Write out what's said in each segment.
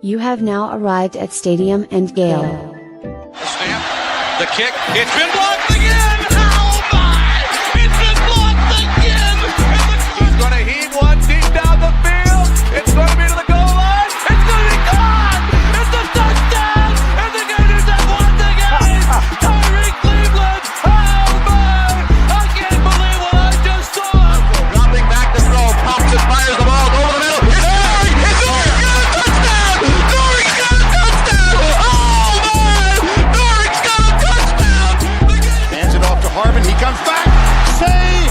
You have now arrived at Stadium and Gale. Snap, the kick, it's been blocked again! Oh my! It's been blocked again! He's going to heave one deep down the field. It's going to be to the goal line. It's going to be caught! It's a touchdown! And the Gators have won the game! Tyreek Cleveland! Oh my! I can't believe what I just saw! Dropping back to throw, pops and fires the ball over the middle. It's Dory! It's Dory! Got a touchdown! Dory's got a touchdown! Oh my! Dory's got a touchdown! Hands it off to Harvin. He comes back. Say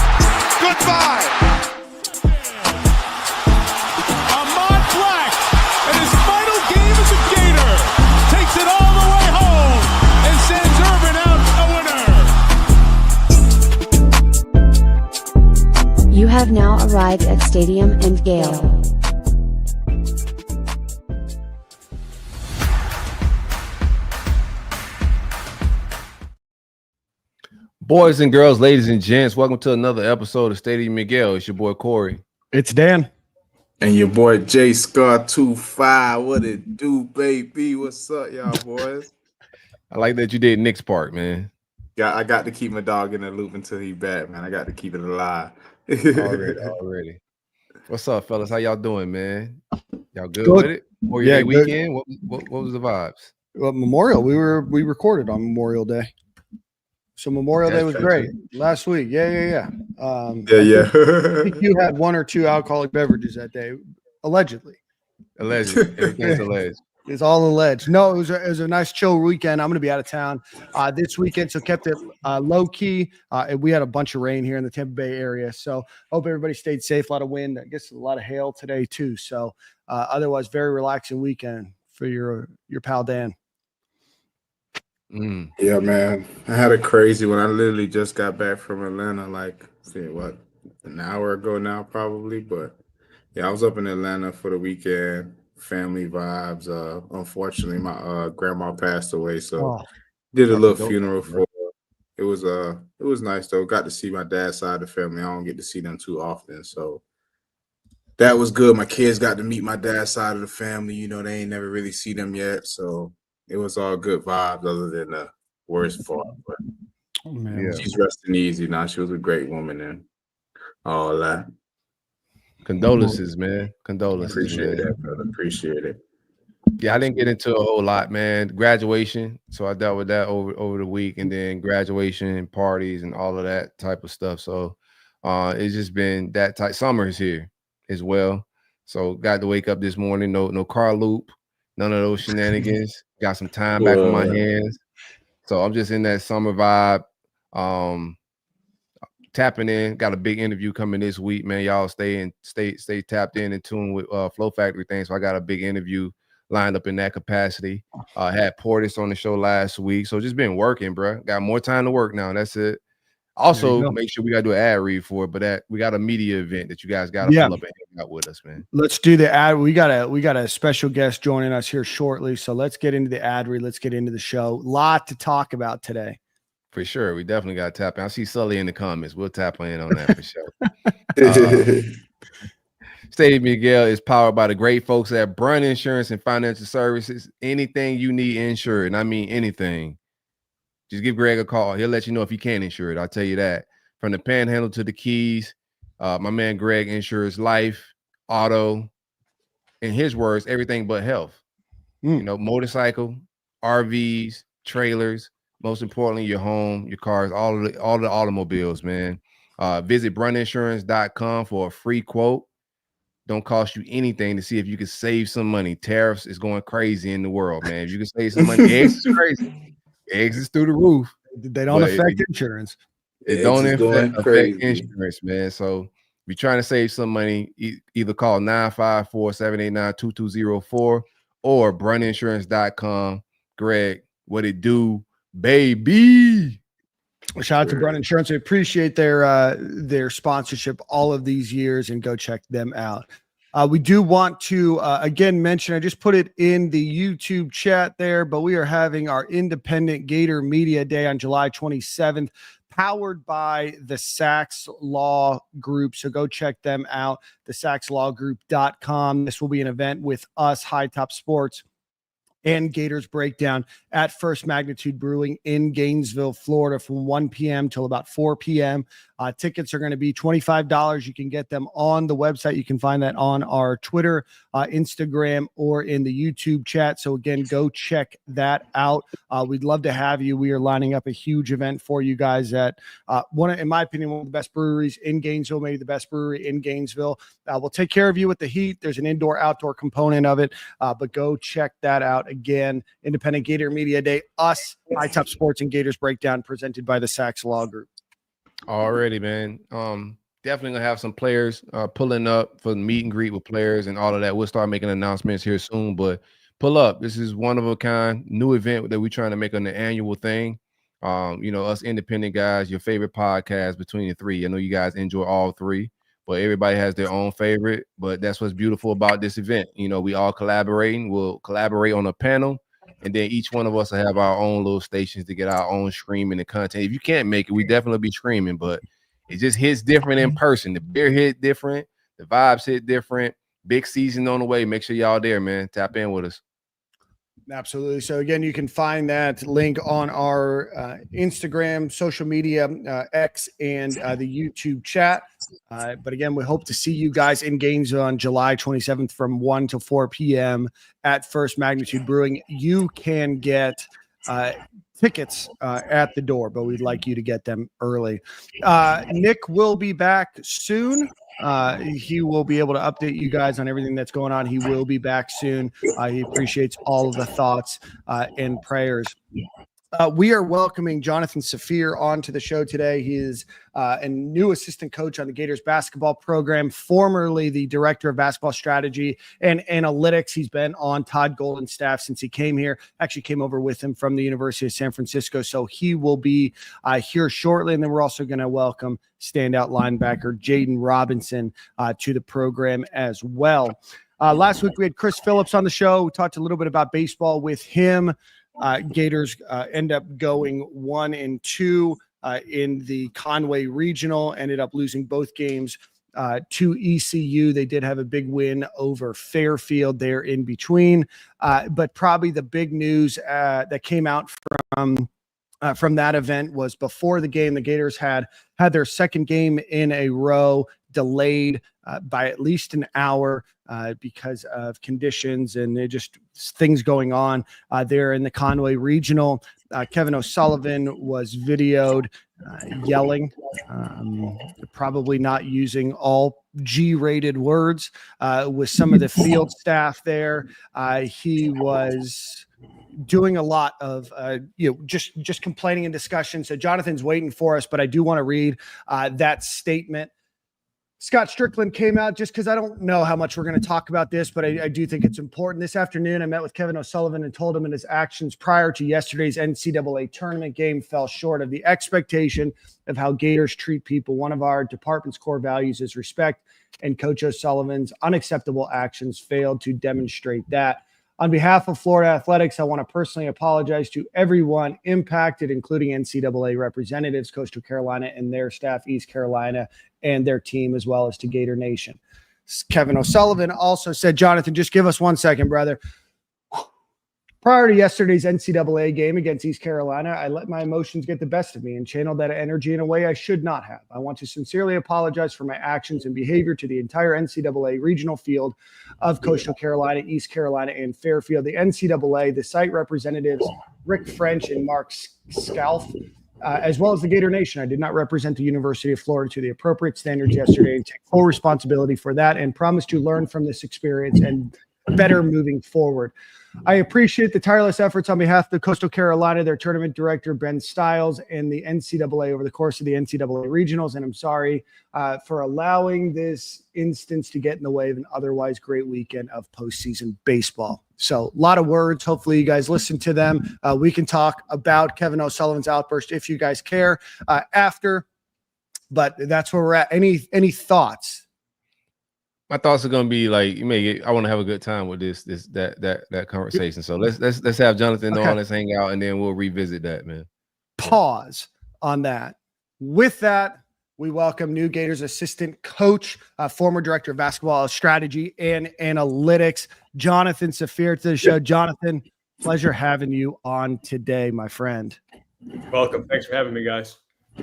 goodbye. Ahmad Black, in his final game as a Gator, takes it all the way home and sends Urban out a winner. You have now arrived at Stadium and Gale. Boys and girls, ladies and gents, welcome to another episode of Stadium and Gale. It's your boy Corey. It's Dan. And your boy J Scar 25. What it do, baby? What's up, y'all boys? I like that you did Nick's part, man. Yeah, I got to keep my dog in the loop until he back, man. I got to keep it alive. Already. What's up, fellas? How y'all doing, man? Y'all good with it? Memorial Day weekend? What was the vibes? Well, Memorial. We recorded on Memorial Day. So Memorial Day was great last week. Yeah. Yeah. I think you had one or two alcoholic beverages that day, allegedly. Everything's alleged. It's all alleged. No, it was a nice chill weekend. I'm going to be out of town this weekend, so kept it low key. And we had a bunch of rain here in the Tampa Bay area, so hope everybody stayed safe. A lot of wind. I guess a lot of hail today too. So otherwise, very relaxing weekend for your pal Dan. Yeah, man. I had a crazy one. I literally just got back from Atlanta, an hour ago now, probably. But yeah, I was up in Atlanta for the weekend. Family vibes. Unfortunately, my grandma passed away, so did a little funeral for her. It was nice though. Got to see my dad's side of the family. I don't get to see them too often, so that was good. My kids got to meet my dad's side of the family. You know, they ain't never really see them yet, so it was all good vibes other than the worst part. But she's resting easy now. She was a great woman and all that. Condolences, man. Condolences. Appreciate man. that, brother. Appreciate it. Yeah, I didn't get into a whole lot, man. Graduation. So I dealt with that over the week, and then graduation and parties and all of that type of stuff. So it's just been that type. Summer is here as well. So got to wake up this morning. No car loop. None of those shenanigans. Got some time back on my hands. So I'm just in that summer vibe. Tapping in. Got a big interview coming this week, man. Y'all stay tapped in and tuned with Flow Factory things. So I got a big interview lined up in that capacity. Had Portis on the show last week. So just been working, bro. Got more time to work now. That's it. Also, make sure we got to do an ad read for it, but we got a media event that you guys got to pull up and hang out with us, man. Let's do the ad. We got a special guest joining us here shortly, so let's get into the ad read. Let's get into the show. Lot to talk about today. For sure, we definitely got to tap in. I see Sully in the comments. We'll tap in on that for sure. Stadium and Gale is powered by the great folks at Brun Insurance and Financial Services. Anything you need insured, and I mean anything. Just give Greg a call. He'll let you know if you can insure it. I'll tell you that. From the Panhandle to the Keys, my man Greg insures life, auto, in his words, everything but health. You know, motorcycle, RVs, trailers, most importantly, your home, your cars, all the automobiles, man. Visit bruninsurance.com for a free quote. Don't cost you anything to see if you can save some money. Tariffs is going crazy in the world, man. If you can save some money, eggs is crazy. Eggs is through the roof. They don't affect insurance. It don't affect insurance, man. So if you're trying to save some money, either call 954-789-2204 or bruninsurance.com. Greg, what it do, baby? Shout out to Brun Insurance. We appreciate their sponsorship all of these years, and go check them out. We do want to, again, mention, I just put it in the YouTube chat there, but we are having our Independent Gator Media Day on July 27th, powered by the Sachs Law Group. So go check them out, thesaxlawgroup.com. This will be an event with us, High Top Sports, and Gators Breakdown at First Magnitude Brewing in Gainesville, Florida from 1 p.m. till about 4 p.m. Tickets are going to be $25. You can get them on the website. You can find that on our Twitter, Instagram, or in the YouTube chat. So again, go check that out. We'd love to have you. We are lining up a huge event for you guys at in my opinion, one of the best breweries in Gainesville, maybe the best brewery in Gainesville. We'll take care of you with the heat. There's an indoor-outdoor component of it, but go check that out. Again, Independent Gator Media Day, us, High Top Sports, and Gators Breakdown, presented by the Sachs Law Group. Already, man. Definitely gonna have some players pulling up for the meet and greet with players and all of that. We'll start making announcements here soon, but pull up. This is one of a kind new event that we're trying to make an annual thing. Us independent guys, your favorite podcast between the three. I know you guys enjoy all three, but everybody has their own favorite. But that's what's beautiful about this event. We all collaborating. We'll collaborate on a panel, and then each one of us will have our own little stations to get our own streaming and content. If you can't make it, we definitely be streaming, but it just hits different in person. The beer hit different, the vibes hit different. Big season on the way. Make sure y'all there, man. Tap in with us. Absolutely. So again, you can find that link on our Instagram, social media, X, and the YouTube chat. But again, we hope to see you guys in Gainesville on July 27th from 1 to 4 p.m. at First Magnitude Brewing. You can get tickets at the door, but we'd like you to get them early. Nick will be back soon. He will be able to update you guys on everything that's going on. He will be back soon. He appreciates all of the thoughts and prayers. We are welcoming Jonathan Safir onto the show today. He is a new assistant coach on the Gators basketball program, formerly the director of basketball strategy and analytics. He's been on Todd Golden's staff since he came here. Actually came over with him from the University of San Francisco. So he will be here shortly. And then we're also going to welcome standout linebacker Jaden Robinson to the program as well. Last week we had Chris Phillips on the show. We talked a little bit about baseball with him. Gators end up going 1-2 in the Conway Regional, ended up losing both games to ECU. They did have a big win over Fairfield there in between. But probably the big news that came out from that event was before the game, the Gators had their second game in a row delayed by at least an hour because of conditions and just things going on there in the Conway Regional. Kevin O'Sullivan was videoed yelling, probably not using all G-rated words with some of the field staff there. He was doing a lot of just complaining and discussion. So Jonathan's waiting for us, but I do want to read that statement. Scott Strickland came out, just because I don't know how much we're going to talk about this, but I do think it's important. This afternoon, I met with Kevin O'Sullivan and told him that his actions prior to yesterday's NCAA tournament game fell short of the expectation of how Gators treat people. One of our department's core values is respect, and Coach O'Sullivan's unacceptable actions failed to demonstrate that. On behalf of Florida Athletics, I want to personally apologize to everyone impacted, including NCAA representatives, Coastal Carolina and their staff, East Carolina and their team, as well as to Gator Nation. Kevin O'Sullivan also said, Jonathan, just give us 1 second, brother. Prior to yesterday's NCAA game against East Carolina, I let my emotions get the best of me and channeled that energy in a way I should not have. I want to sincerely apologize for my actions and behavior to the entire NCAA regional field of Coastal Carolina, East Carolina, and Fairfield. The NCAA, the site representatives, Rick French and Mark Scalf, as well as the Gator Nation. I did not represent the University of Florida to the appropriate standards yesterday and take full responsibility for that and promise to learn from this experience and better moving forward. I appreciate the tireless efforts on behalf of Coastal Carolina, their tournament director, Ben Stiles, and the NCAA over the course of the NCAA regionals. And I'm sorry for allowing this instance to get in the way of an otherwise great weekend of postseason baseball. So a lot of words. Hopefully you guys listen to them. We can talk about Kevin O'Sullivan's outburst if you guys care after, but that's where we're at. Any thoughts? My thoughts are gonna be like, I want to have a good time with that conversation. So let's have Jonathan on, let's hang out, and then we'll revisit that, man. Pause on that. With that, we welcome new Gators assistant coach, former director of basketball strategy and analytics, Jonathan Safir, to the show. Jonathan, Pleasure having you on today, my friend. Welcome. Thanks for having me, guys.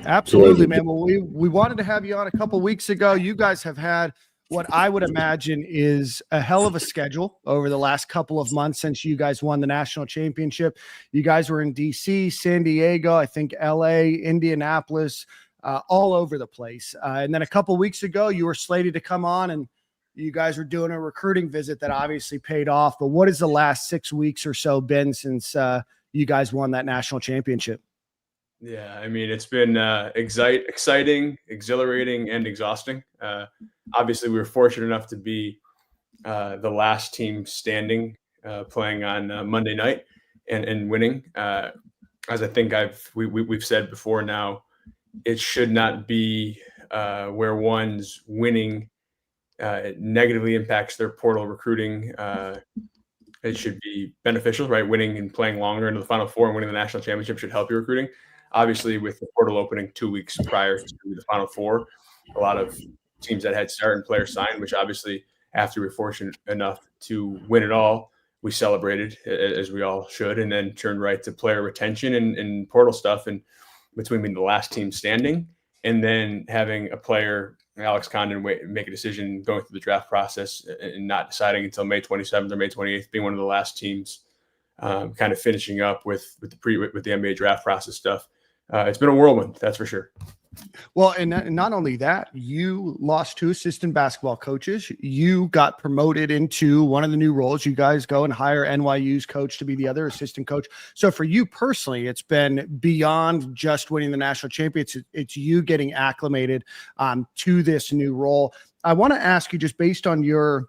Absolutely, man. Well, we wanted to have you on a couple weeks ago. You guys have had what I would imagine is a hell of a schedule over the last couple of months since you guys won the national championship. You guys were in DC, San Diego, I think LA, Indianapolis, all over the place. And then a couple weeks ago, you were slated to come on and you guys were doing a recruiting visit that obviously paid off. But what has the last 6 weeks or so been since you guys won that national championship? Yeah, I mean, it's been exciting, exhilarating, and exhausting. Obviously, we were fortunate enough to be the last team standing, playing on Monday night and winning. As I think we've said before now, it should not be where one's winning it negatively impacts their portal recruiting. It should be beneficial, right? Winning and playing longer into the Final Four and winning the national championship should help your recruiting. Obviously, with the portal opening 2 weeks prior to the Final Four, a lot of teams that had start and players signed, which obviously after we were fortunate enough to win it all, we celebrated as we all should, and then turned right to player retention and portal stuff. And between being the last team standing and then having a player, Alex Condon, make a decision going through the draft process and not deciding until May 27th or May 28th, being one of the last teams, kind of finishing up with the NBA draft process stuff. It's been a whirlwind, that's for sure. Well, and not only that, you lost 2 assistant basketball coaches. You got promoted into one of the new roles. You guys go and hire NYU's coach to be the other assistant coach. So for you personally, it's been beyond just winning the national championship. It's you getting acclimated to this new role. I want to ask you, just based on your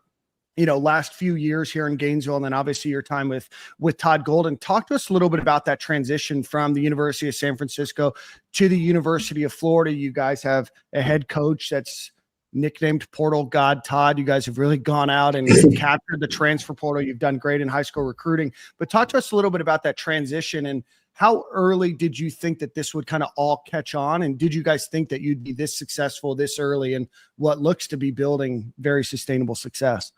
last few years here in Gainesville, and then obviously your time with Todd Golden, talk to us a little bit about that transition from the University of San Francisco to the University of Florida. You guys have a head coach that's nicknamed Portal God Todd. You guys have really gone out and captured the transfer portal. You've done great in high school recruiting, but talk to us a little bit about that transition and how early did you think that this would kind of all catch on? And did you guys think that you'd be this successful this early in what looks to be building very sustainable success?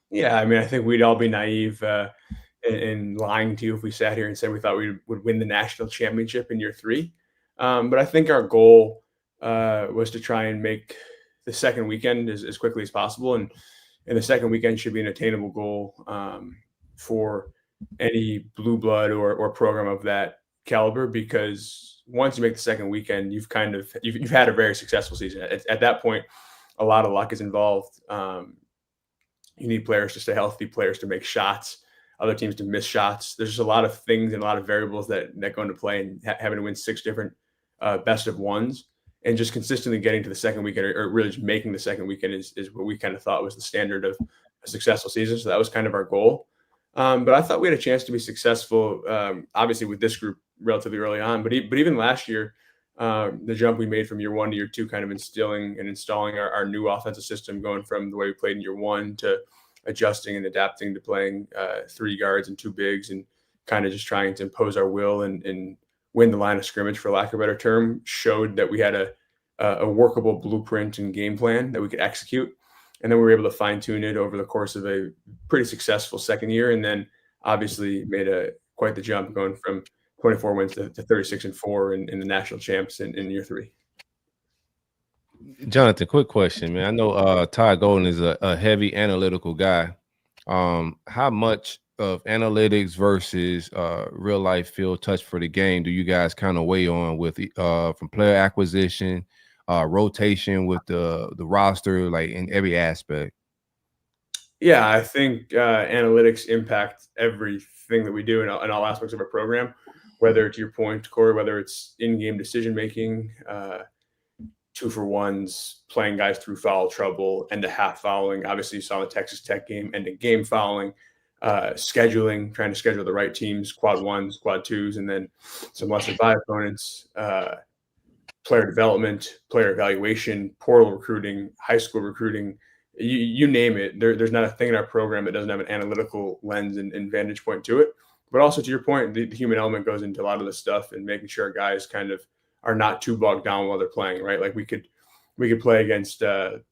Yeah, I mean, I think we'd all be naive and lying to you if we sat here and said we thought we would win the national championship in year 3. But I think our goal was to try and make the second weekend as quickly as possible. And the second weekend should be an attainable goal for any blue blood or program of that caliber, because once you make the second weekend, you've had a very successful season. At that point, a lot of luck is involved. You need players to stay healthy, players to make shots, other teams to miss shots. There's just a lot of things and a lot of variables that go into play, and having to win 6 different best of ones and just consistently getting to the second weekend or really just making the second weekend is what we kind of thought was the standard of a successful season. So that was kind of our goal. But I thought we had a chance to be successful, obviously with this group relatively early on, but even last year, the jump we made from year 1 to year 2, kind of instilling and installing our new offensive system, going from the way we played in year 1 to adjusting and adapting to playing 3 guards and 2 bigs, and kind of just trying to impose our will and win the line of scrimmage, for lack of a better term, showed that we had a workable blueprint and game plan that we could execute. And then we were able to fine tune it over the course of a pretty successful second year. And then obviously made quite the jump, going from 24 wins to 36-4 in the national champs in year 3. Jonathan, quick question, man. I know Todd Golden is a heavy analytical guy. How much of analytics versus real life field touch for the game do you guys kind of weigh on with from player acquisition, rotation with the roster, like in every aspect? Yeah, I think analytics impact everything that we do in all aspects of our program, whether, to your point, Corey, whether it's in-game decision-making, 2-for-1s, playing guys through foul trouble, end-of-half fouling. Obviously, you saw the Texas Tech game, end-of-game fouling, scheduling, trying to schedule the right teams, quad 1s, quad 2s, and then some lesser-by opponents, player development, player evaluation, portal recruiting, high school recruiting, you name it. There's not a thing in our program that doesn't have an analytical lens and vantage point to it. But also, to your point, the human element goes into a lot of this stuff, and making sure our guys kind of are not too bogged down while they're playing, right? Like we could play against Todd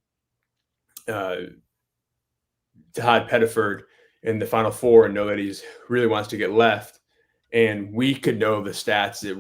Pettiford in the Final Four and know that he's really wants to get left. And we could know the stats that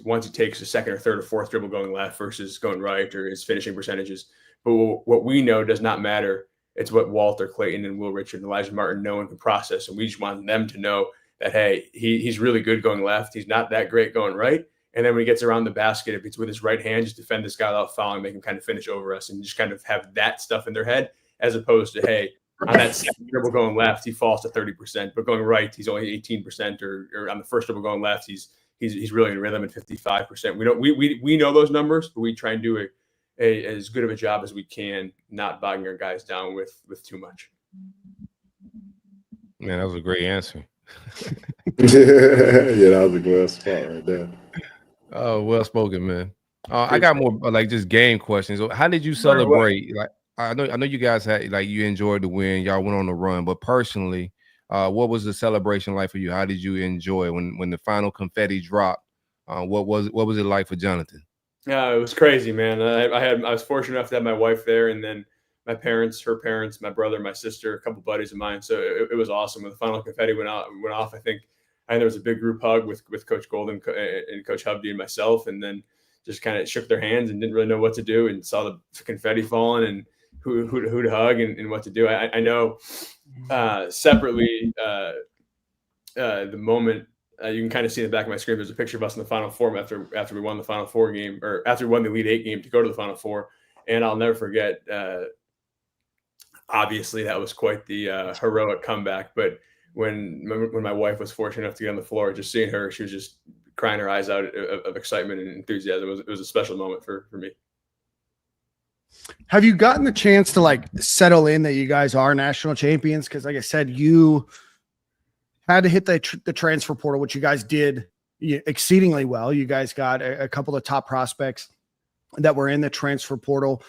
once he takes a second or third or fourth dribble going left versus going right, or his finishing percentages. But what we know does not matter. It's what Walter Clayton and Will Richard and Elijah Martin know and can process. And we just want them to know that, hey, he's really good going left. He's not that great going right. And then when he gets around the basket, if it's with his right hand, just defend this guy without fouling, make him kind of finish over us, and just kind of have that stuff in their head, as opposed to, hey, on that second dribble going left, he falls to 30%, but going right, he's only 18%, or on the first dribble going left, he's really in rhythm at 55%. We know those numbers, but we try and do as good of a job as we can, not bogging our guys down with too much. Man, that was a great answer. Yeah, that was a good spot right there. Oh, well spoken, man. I got more like just game questions. How did you celebrate? Like, I know you guys had, like, you enjoyed the win, y'all went on the run, but personally, what was the celebration like for you? How did you enjoy when the final confetti dropped? What was it like for Jonathan? Yeah, it was crazy, man. I was fortunate enough to have my wife there, and then my parents, her parents, my brother, my sister, a couple buddies of mine. So it was awesome. When the final confetti went off, I think there was a big group hug with Coach Golden and Coach Hubby and myself, and then just kind of shook their hands and didn't really know what to do, and saw the confetti falling and who to hug and what to do. I know separately the moment you can kind of see in the back of my screen, there's a picture of us in the Final Four after we won the Final Four game, or after we won the Elite Eight game to go to the Final Four. And I'll never forget, obviously that was quite the heroic comeback. But when my wife was fortunate enough to get on the floor, just seeing her, she was just crying her eyes out of excitement and enthusiasm. It was a special moment for me. Have you gotten the chance to like settle in that you guys are national champions? Because like I said, you had to hit the transfer portal, which you guys did exceedingly well. You guys got a couple of top prospects that were in the transfer portal.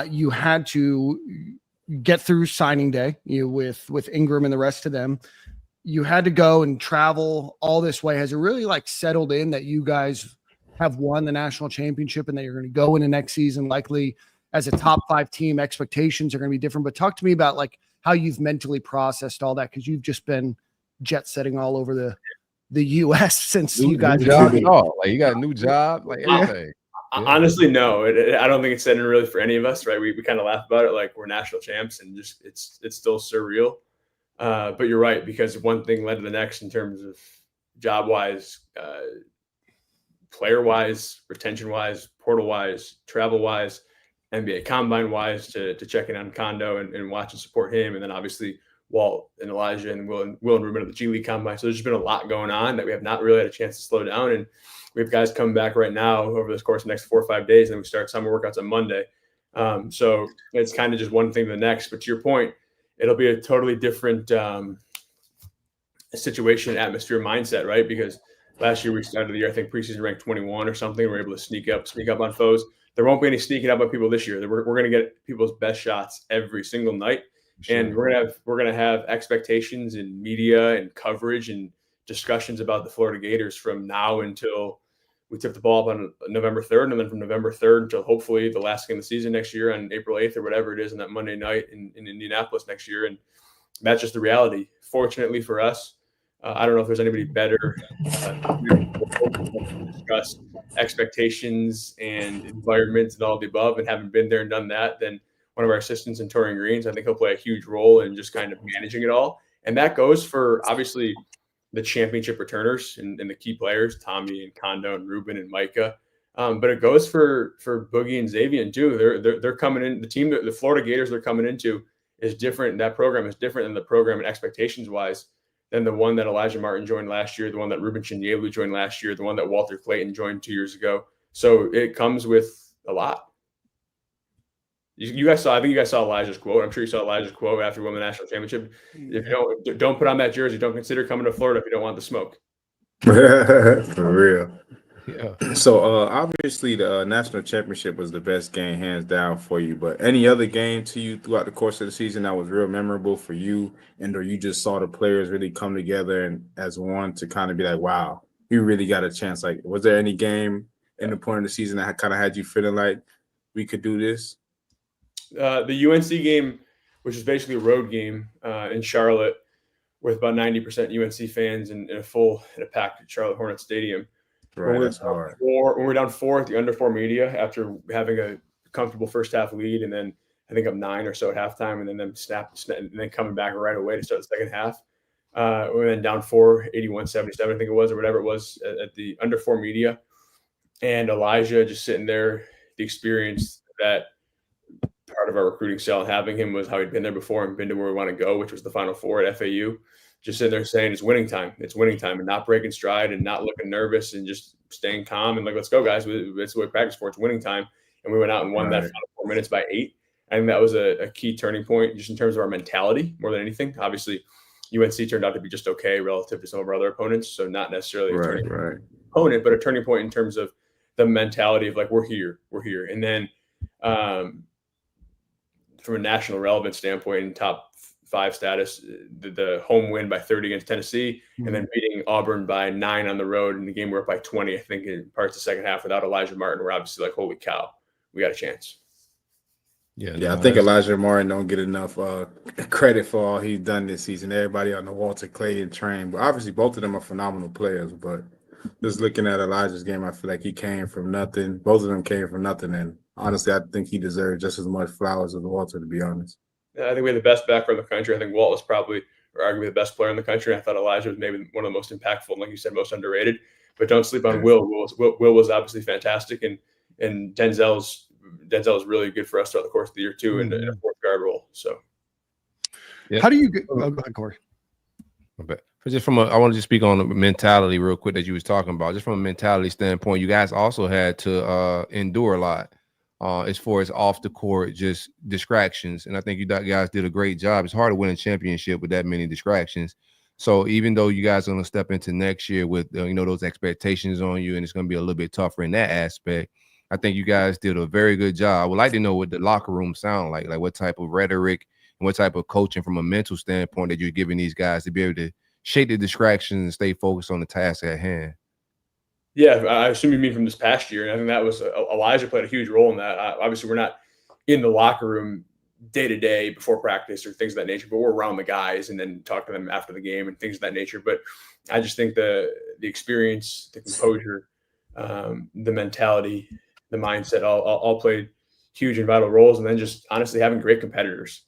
You had to get through signing day with Ingram and the rest of them. You had to go and travel all this way. Has it really like settled in that you guys have won the national championship and that you're going to go into next season likely as a top 5 team? Expectations are going to be different, but talk to me about like how you've mentally processed all that, because you've just been jet setting all over the U.S. since you guys like you got a new job, like everything. Honestly, no. I don't think it's setting really for any of us, right? We kind of laugh about it like we're national champs, and just it's still surreal. But you're right, because one thing led to the next in terms of job-wise, player-wise, retention-wise, portal-wise, travel-wise, NBA Combine-wise, to checking on Kondo and watch and support him. And then obviously Walt and Elijah and Will and Ruben at the G League Combine. So there's just been a lot going on that we have not really had a chance to slow down. And we have guys coming back right now over this course of the next 4 or 5 days, and then we start summer workouts on Monday. So it's kind of just one thing to the next. But to your point, it'll be a totally different situation, atmosphere, mindset, right? Because last year we started the year, I think preseason ranked 21 or something. We were able to sneak up on foes. There won't be any sneaking up on people this year. We're going to get people's best shots every single night. Sure. And we're gonna have expectations in media and coverage and discussions about the Florida Gators from now until we tip the ball up on November 3rd, and then from November 3rd until hopefully the last game of the season next year on April 8th or whatever it is on that Monday night in Indianapolis next year. And that's just the reality. Fortunately for us, I don't know if there's anybody better to discuss expectations and environments and all the above, and having been there and done that than one of our assistants in Torian Greens. I think he'll play a huge role in just kind of managing it all. And that goes for obviously the championship returners and the key players, Tommy and Kondo and Ruben and Micah. But it goes for Boogie and Xavier too. They're coming in. The team, the Florida Gators they're coming into is different. That program is different than the program and expectations wise than the one that Elijah Martin joined last year, the one that Ruben Chinyelu joined last year, the one that Walter Clayton joined 2 years ago. So it comes with a lot. You guys saw, I think you guys saw Elijah's quote. I'm sure you saw Elijah's quote after we won the national championship. If you don't put on that jersey, don't consider coming to Florida if you don't want the smoke. For real. Yeah. So obviously the national championship was the best game hands down for you, but any other game to you throughout the course of the season that was real memorable for you, and or you just saw the players really come together and as one to kind of be like, wow, we really got a chance? Like, was there any game in the point of the season that kind of had you feeling like we could do this? The UNC game, which is basically a road game in Charlotte, with about 90% UNC fans and a packed Charlotte Hornets Stadium. Right, that's hard. When we're down 4 at the under 4 media after having a comfortable first half lead, and then I think up 9 or so at halftime, and then them snap and then coming back right away to start the second half. We went down 4, 81-77, I think it was, or whatever it was at the under 4 media. And Elijah just sitting there, the experience that part of our recruiting cell and having him was how he'd been there before and been to where we want to go, which was the Final Four at FAU. Just sitting there saying it's winning time, and not breaking stride and not looking nervous and just staying calm and like, let's go, guys. It's what we practice for. It's winning time. And we went out and won that final 4 minutes by 8. And that was a key turning point just in terms of our mentality more than anything. Obviously, UNC turned out to be just okay relative to some of our other opponents. So not necessarily a turning opponent, but a turning point in terms of the mentality of like, we're here. And then from a national relevance standpoint in top 5 status, the home win by 30 against Tennessee, and then beating Auburn by 9 on the road in the game we're up by 20, I think in parts of the second half without Elijah Martin, we're obviously like, holy cow, we got a chance. Yeah, I think Elijah Martin don't get enough credit for all he's done this season. Everybody on the Walter Clayton train, but obviously both of them are phenomenal players. But just looking at Elijah's game, I feel like he came from nothing. Both of them came from nothing, and honestly, I think he deserved just as much flowers as Walter, to be honest. I think we had the best backer in the country. I think Walt was probably, or arguably, the best player in the country. I thought Elijah was maybe one of the most impactful, and like you said, most underrated. But don't sleep on Will. Will was obviously fantastic, and Denzel is really good for us throughout the course of the year too, in a fourth guard role. So, how do you go ahead, Corey? I want to just speak on the mentality real quick that you was talking about. Just from a mentality standpoint, you guys also had to endure a lot. As far as off the court, just distractions. And I think you guys did a great job. It's hard to win a championship with that many distractions. So even though you guys are going to step into next year with, those expectations on you, and it's going to be a little bit tougher in that aspect, I think you guys did a very good job. I would like to know what the locker room sound like what type of rhetoric and what type of coaching from a mental standpoint that you're giving these guys to be able to shake the distractions and stay focused on the task at hand. Yeah, I assume you mean from this past year. And I think that was Elijah played a huge role in that. Obviously, we're not in the locker room day to day before practice or things of that nature, but we're around the guys and then talk to them after the game and things of that nature. But I just think the experience, the composure, the mentality, the mindset all played huge and vital roles. And then just honestly having great competitors.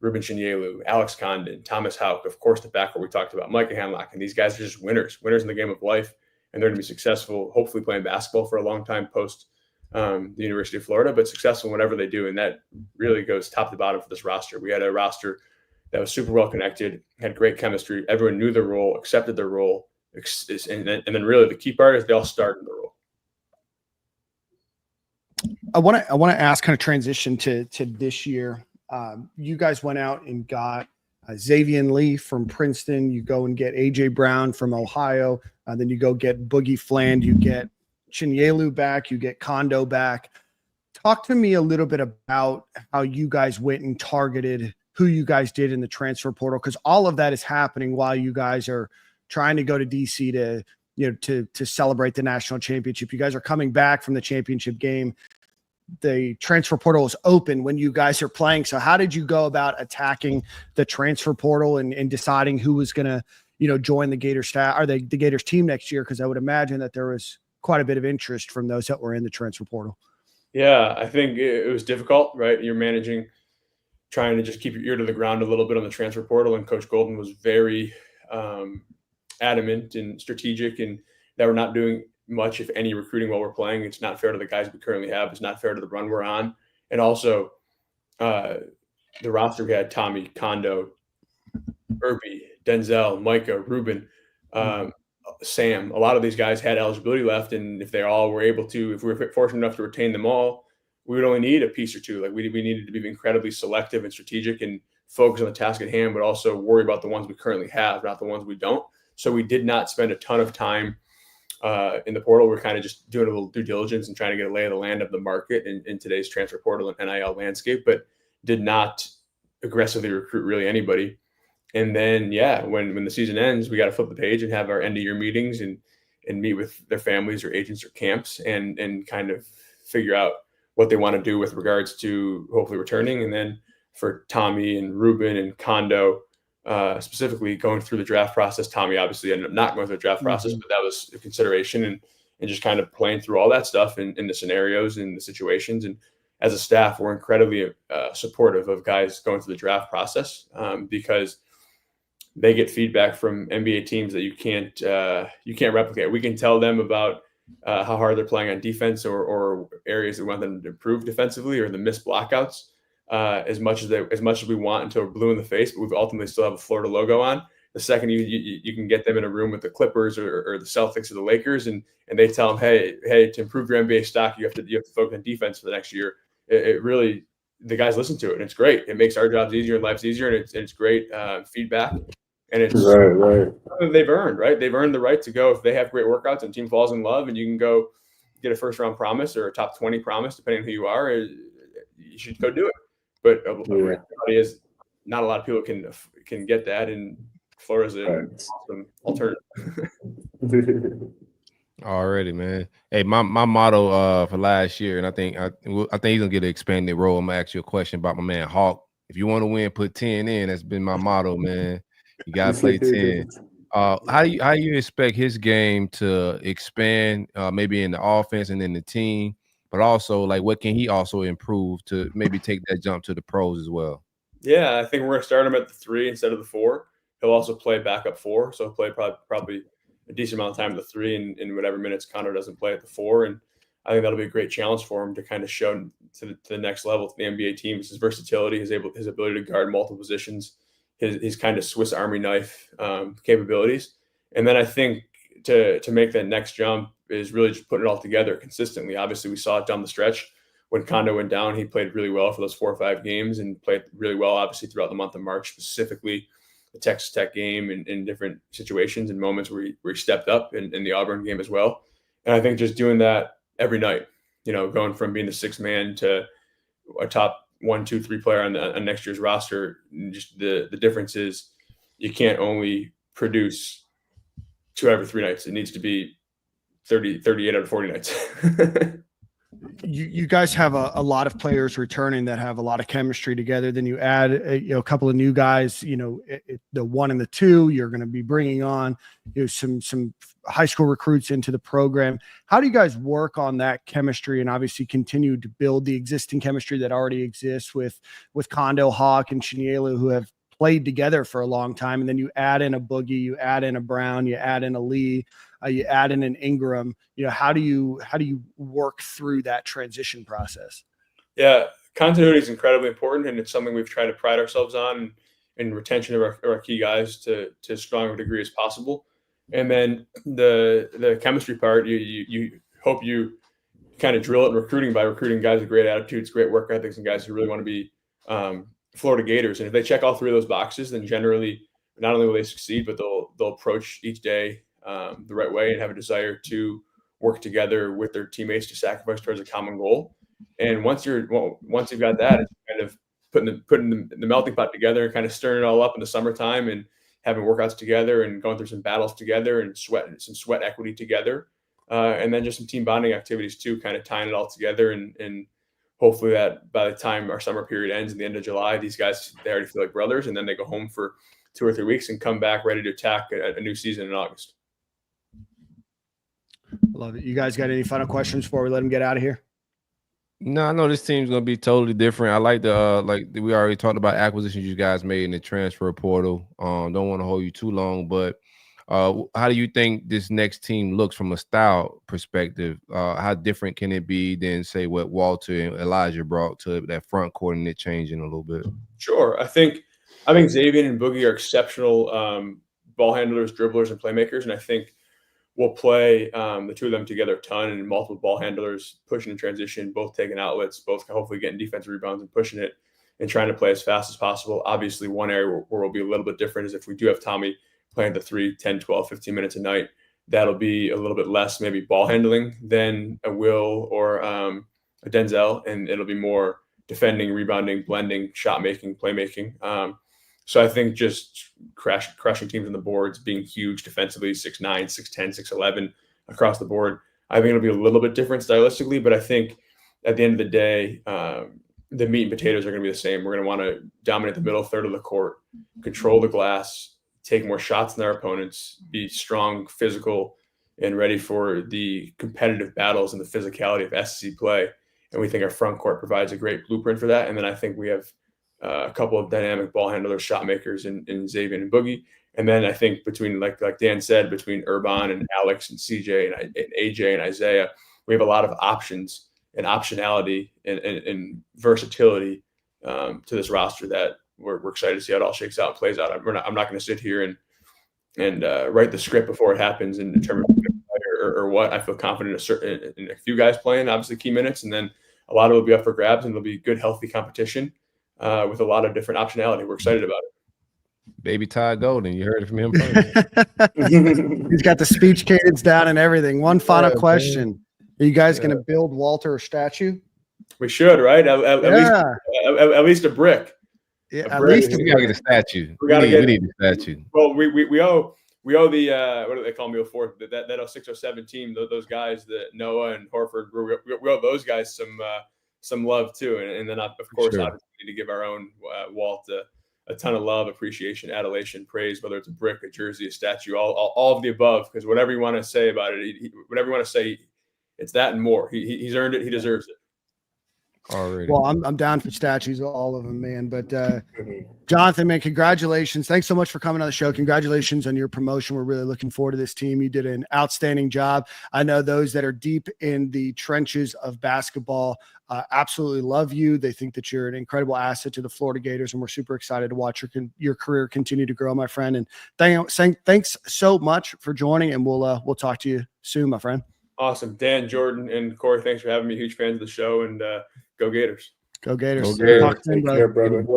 Ruben Chinyelu, Alex Condon, Thomas Houck, of course, the backcourt we talked about, Micah Hanlock. And these guys are just winners in the game of life. And they're going to be successful, hopefully playing basketball for a long time post the University of Florida, but successful whatever they do. And that really goes top to bottom for this roster. We had a roster that was super well connected, had great chemistry. Everyone knew their role, accepted their role. And then really the key part is they all started the role. I want to ask, kind of transition to this year. You guys went out and got Xavier Lee from Princeton. You go and get AJ Brown from Ohio. Then you go get Boogie Fland. You get Chinyelu back. You get Kondo back. Talk to me a little bit about how you guys went and targeted who you guys did in the transfer portal, because all of that is happening while you guys are trying to go to DC to celebrate the national championship. You guys are coming back from the championship game. The transfer portal is open when you guys are playing. So how did you go about attacking the transfer portal and deciding who was going to, join the Gators staff or the Gators team next year? Because I would imagine that there was quite a bit of interest from those that were in the transfer portal. Yeah, I think it was difficult, right? You're trying to just keep your ear to the ground a little bit on the transfer portal. And Coach Golden was very adamant and strategic, and that we're not doing much, if any, recruiting while we're playing. It's not fair to the guys we currently have. It's not fair to the run we're on. And also the roster, we had Tommy, Kondo, Irby, Denzel, Micah, Ruben, Sam. A lot of these guys had eligibility left, and if they all were able to, if we were fortunate enough to retain them all, we would only need a piece or two. Like we needed to be incredibly selective and strategic and focus on the task at hand, but also worry about the ones we currently have, not the ones we don't. So we did not spend a ton of time in the portal. We're kind of just doing a little due diligence and trying to get a lay of the land of the market in today's transfer portal and NIL landscape, but did not aggressively recruit really anybody. And then, when the season ends, we got to flip the page and have our end of year meetings and meet with their families or agents or camps and kind of figure out what they want to do with regards to hopefully returning. And then for Tommy and Ruben and Kondo, specifically going through the draft process. Tommy obviously ended up not going through the draft process, but that was a consideration, and just kind of playing through all that stuff in the scenarios and the situations. And as a staff, we're incredibly supportive of guys going through the draft process because they get feedback from NBA teams that you can't replicate. We can tell them about how hard they're playing on defense or areas that we want them to improve defensively or the missed blockouts as much as we want until we're blue in the face, but we ultimately still have a Florida logo on. The second you can get them in a room with the Clippers or the Celtics or the Lakers, and they tell them, hey, to improve your NBA stock, you have to focus on defense for the next year. It really, the guys listen to it, and it's great. It makes our jobs easier and life's easier, and it's great feedback. And it's right. They've earned, right? They've earned the right to go if they have great workouts and team falls in love, and you can go get a first round promise or a top 20 promise, depending on who you are. You should go do it. But reality is, not a lot of people can get that, and Florida's an awesome alternative. Already, man. Hey, my motto for last year, and I think he's gonna get an expanded role. I'm gonna ask you a question about my man Hawk. If you want to win, put 10 in. That's been my motto, man. You gotta play 10. How you expect his game to expand, maybe in the offense and in the team, but also like what can he also improve to maybe take that jump to the pros as well? Yeah, I think we're gonna start him at the 3 instead of the 4. He'll also play backup 4, so he'll play probably a decent amount of time at the 3 and whatever minutes Connor doesn't play at the 4. And I think that'll be a great challenge for him to kind of show to the next level to the NBA teams his versatility, his ability to guard multiple positions, his kind of Swiss Army knife capabilities. And then I think to make that next jump is really just putting it all together consistently. Obviously, we saw it down the stretch. When Kondo went down, he played really well for those 4 or 5 games and played really well, obviously, throughout the month of March, specifically the Texas Tech game and in different situations and moments where he stepped up in the Auburn game as well. And I think just doing that every night, going from being the 6th man to a top 1, 2, 3 player on next year's roster, just the difference is you can't only produce 2 out of 3 nights. It needs to be 38 out of 40 nights. You guys have a lot of players returning that have a lot of chemistry together. Then you add a couple of new guys, the 1 and the 2, you're going to be bringing on some high school recruits into the program. How do you guys work on that chemistry and obviously continue to build the existing chemistry that already exists with Kondo, Hawk, and Shinielu, who have played together for a long time? And then you add in a Boogie, you add in a Brown, you add in a Lee, you add in an Ingram. How do you work through that transition process? Yeah, continuity is incredibly important, and it's something we've tried to pride ourselves on in retention of our key guys to as strong a degree as possible. And then the chemistry part, you hope you kind of drill it in recruiting by recruiting guys with great attitudes, great work ethics, and guys who really want to be Florida Gators. And if they check all 3 of those boxes, then generally not only will they succeed, but they'll approach each day the right way and have a desire to work together with their teammates to sacrifice towards a common goal. And once you've got that, it's kind of putting the melting pot together and kind of stirring it all up in the summertime and having workouts together and going through some battles together and some sweat equity together. And then just some team bonding activities too, kind of tying it all together. And hopefully that by the time our summer period ends in the end of July, these guys, they already feel like brothers, and then they go home for 2 or 3 weeks and come back ready to attack a new season in August. Love it. You guys got any final questions before we let them get out of here? No, I know this team's gonna be totally different. I like we already talked about acquisitions you guys made in the transfer portal. Don't want to hold you too long, but how do you think this next team looks from a style perspective? How different can it be than say what Walter and Elijah brought to that front court and it changing a little bit? Sure. I think Xavier and Boogie are exceptional ball handlers, dribblers, and playmakers, and I think we'll play the 2 of them together a ton, and multiple ball handlers pushing in transition, both taking outlets, both hopefully getting defensive rebounds and pushing it and trying to play as fast as possible. Obviously, one area where we'll be a little bit different is if we do have Tommy playing the 3, 10, 12, 15 minutes a night, that'll be a little bit less maybe ball handling than a Will or a Denzel, and it'll be more defending, rebounding, blending, shot making, playmaking. So I think just crushing teams on the boards, being huge defensively, 6'9", 6'10", 6'11", across the board. I think it'll be a little bit different stylistically, but I think at the end of the day, the meat and potatoes are going to be the same. We're going to want to dominate the middle third of the court, control the glass, take more shots than our opponents, be strong, physical, and ready for the competitive battles and the physicality of SEC play. And we think our front court provides a great blueprint for that. And then I think we have a couple of dynamic ball handlers, shot makers in Xavier and Boogie. And then I think between, like Dan said, between Urban and Alex and CJ and AJ and Isaiah, we have a lot of options and optionality and versatility to this roster that we're excited to see how it all shakes out and plays out. I'm not going to sit here and write the script before it happens and determine or what. I feel confident in a few guys playing, obviously key minutes, and then a lot of it will be up for grabs, and there'll be good, healthy competition with a lot of different optionality. We're excited about it. Baby Todd Golden, you heard it from him first. He's got the speech cadence down and everything. One final question. Man. Are you guys going to build Walter a statue? We should, right? At least a brick. Yeah, at least we gotta get a statue. We need a statue. Well, we owe the what do they call me before that 0607 team, those guys that Noah and Horford, we owe those guys some love too, and then of course obviously need to give our own Walt a ton of love, appreciation, adulation, praise, whether it's a brick, a jersey, a statue, all of the above, because whatever you want to say about it, whatever you want to say, it's that and more. He's earned it. He deserves it. Already. Well, I'm down for statues, all of them, man. But Jonathan, man, congratulations. Thanks so much for coming on the show. Congratulations on your promotion. We're really looking forward to this team. You did an outstanding job. I know those that are deep in the trenches of basketball absolutely love you. They think that you're an incredible asset to the Florida Gators, and we're super excited to watch your career continue to grow, my friend. And thanks so much for joining, and we'll talk to you soon, my friend. Awesome. Dan, Jordan, and Corey, thanks for having me. Huge fans of the show, and go Gators. Go Gators. Go Gators. Talk soon, brother.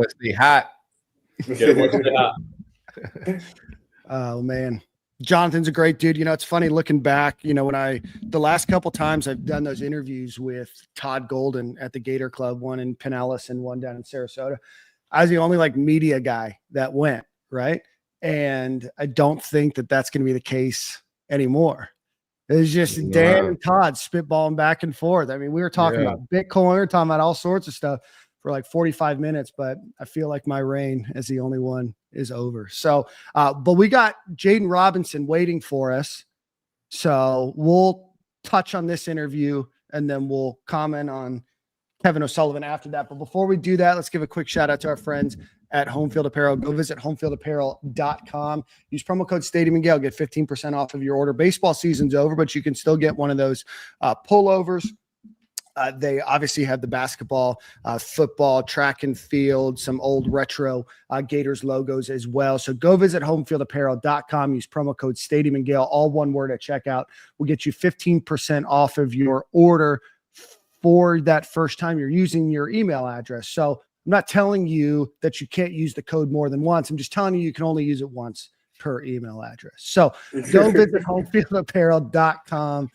Stay hot. Get it, stay hot. Oh, man. Jonathan's a great dude. You know, it's funny looking back, you know, when the last couple times I've done those interviews with Todd Golden at the Gator Club, one in Pinellas and one down in Sarasota, I was the only media guy that went, right? And I don't think that that's going to be the case anymore. It's just Dan and Todd spitballing back and forth. I mean, we were talking about Bitcoin, we were talking about all sorts of stuff for 45 minutes, but I feel like my reign as the only one is over. So, but we got Jaden Robinson waiting for us. So we'll touch on this interview and then we'll comment on Kevin O'Sullivan after that. But before we do that, let's give a quick shout out to our friends at Homefield Apparel. Go visit homefieldapparel.com. Use promo code Stadium and Gale. Get 15% off of your order. Baseball season's over, but you can still get one of those pullovers. They obviously have the basketball, football, track and field, some old retro Gators logos as well. So go visit homefieldapparel.com. Use promo code Stadium and Gale, all one word at checkout. We'll get you 15% off of your order for that first time you're using your email address. So I'm not telling you that you can't use the code more than once. I'm just telling you can only use it once per email address. So go visit homefieldapparel.com,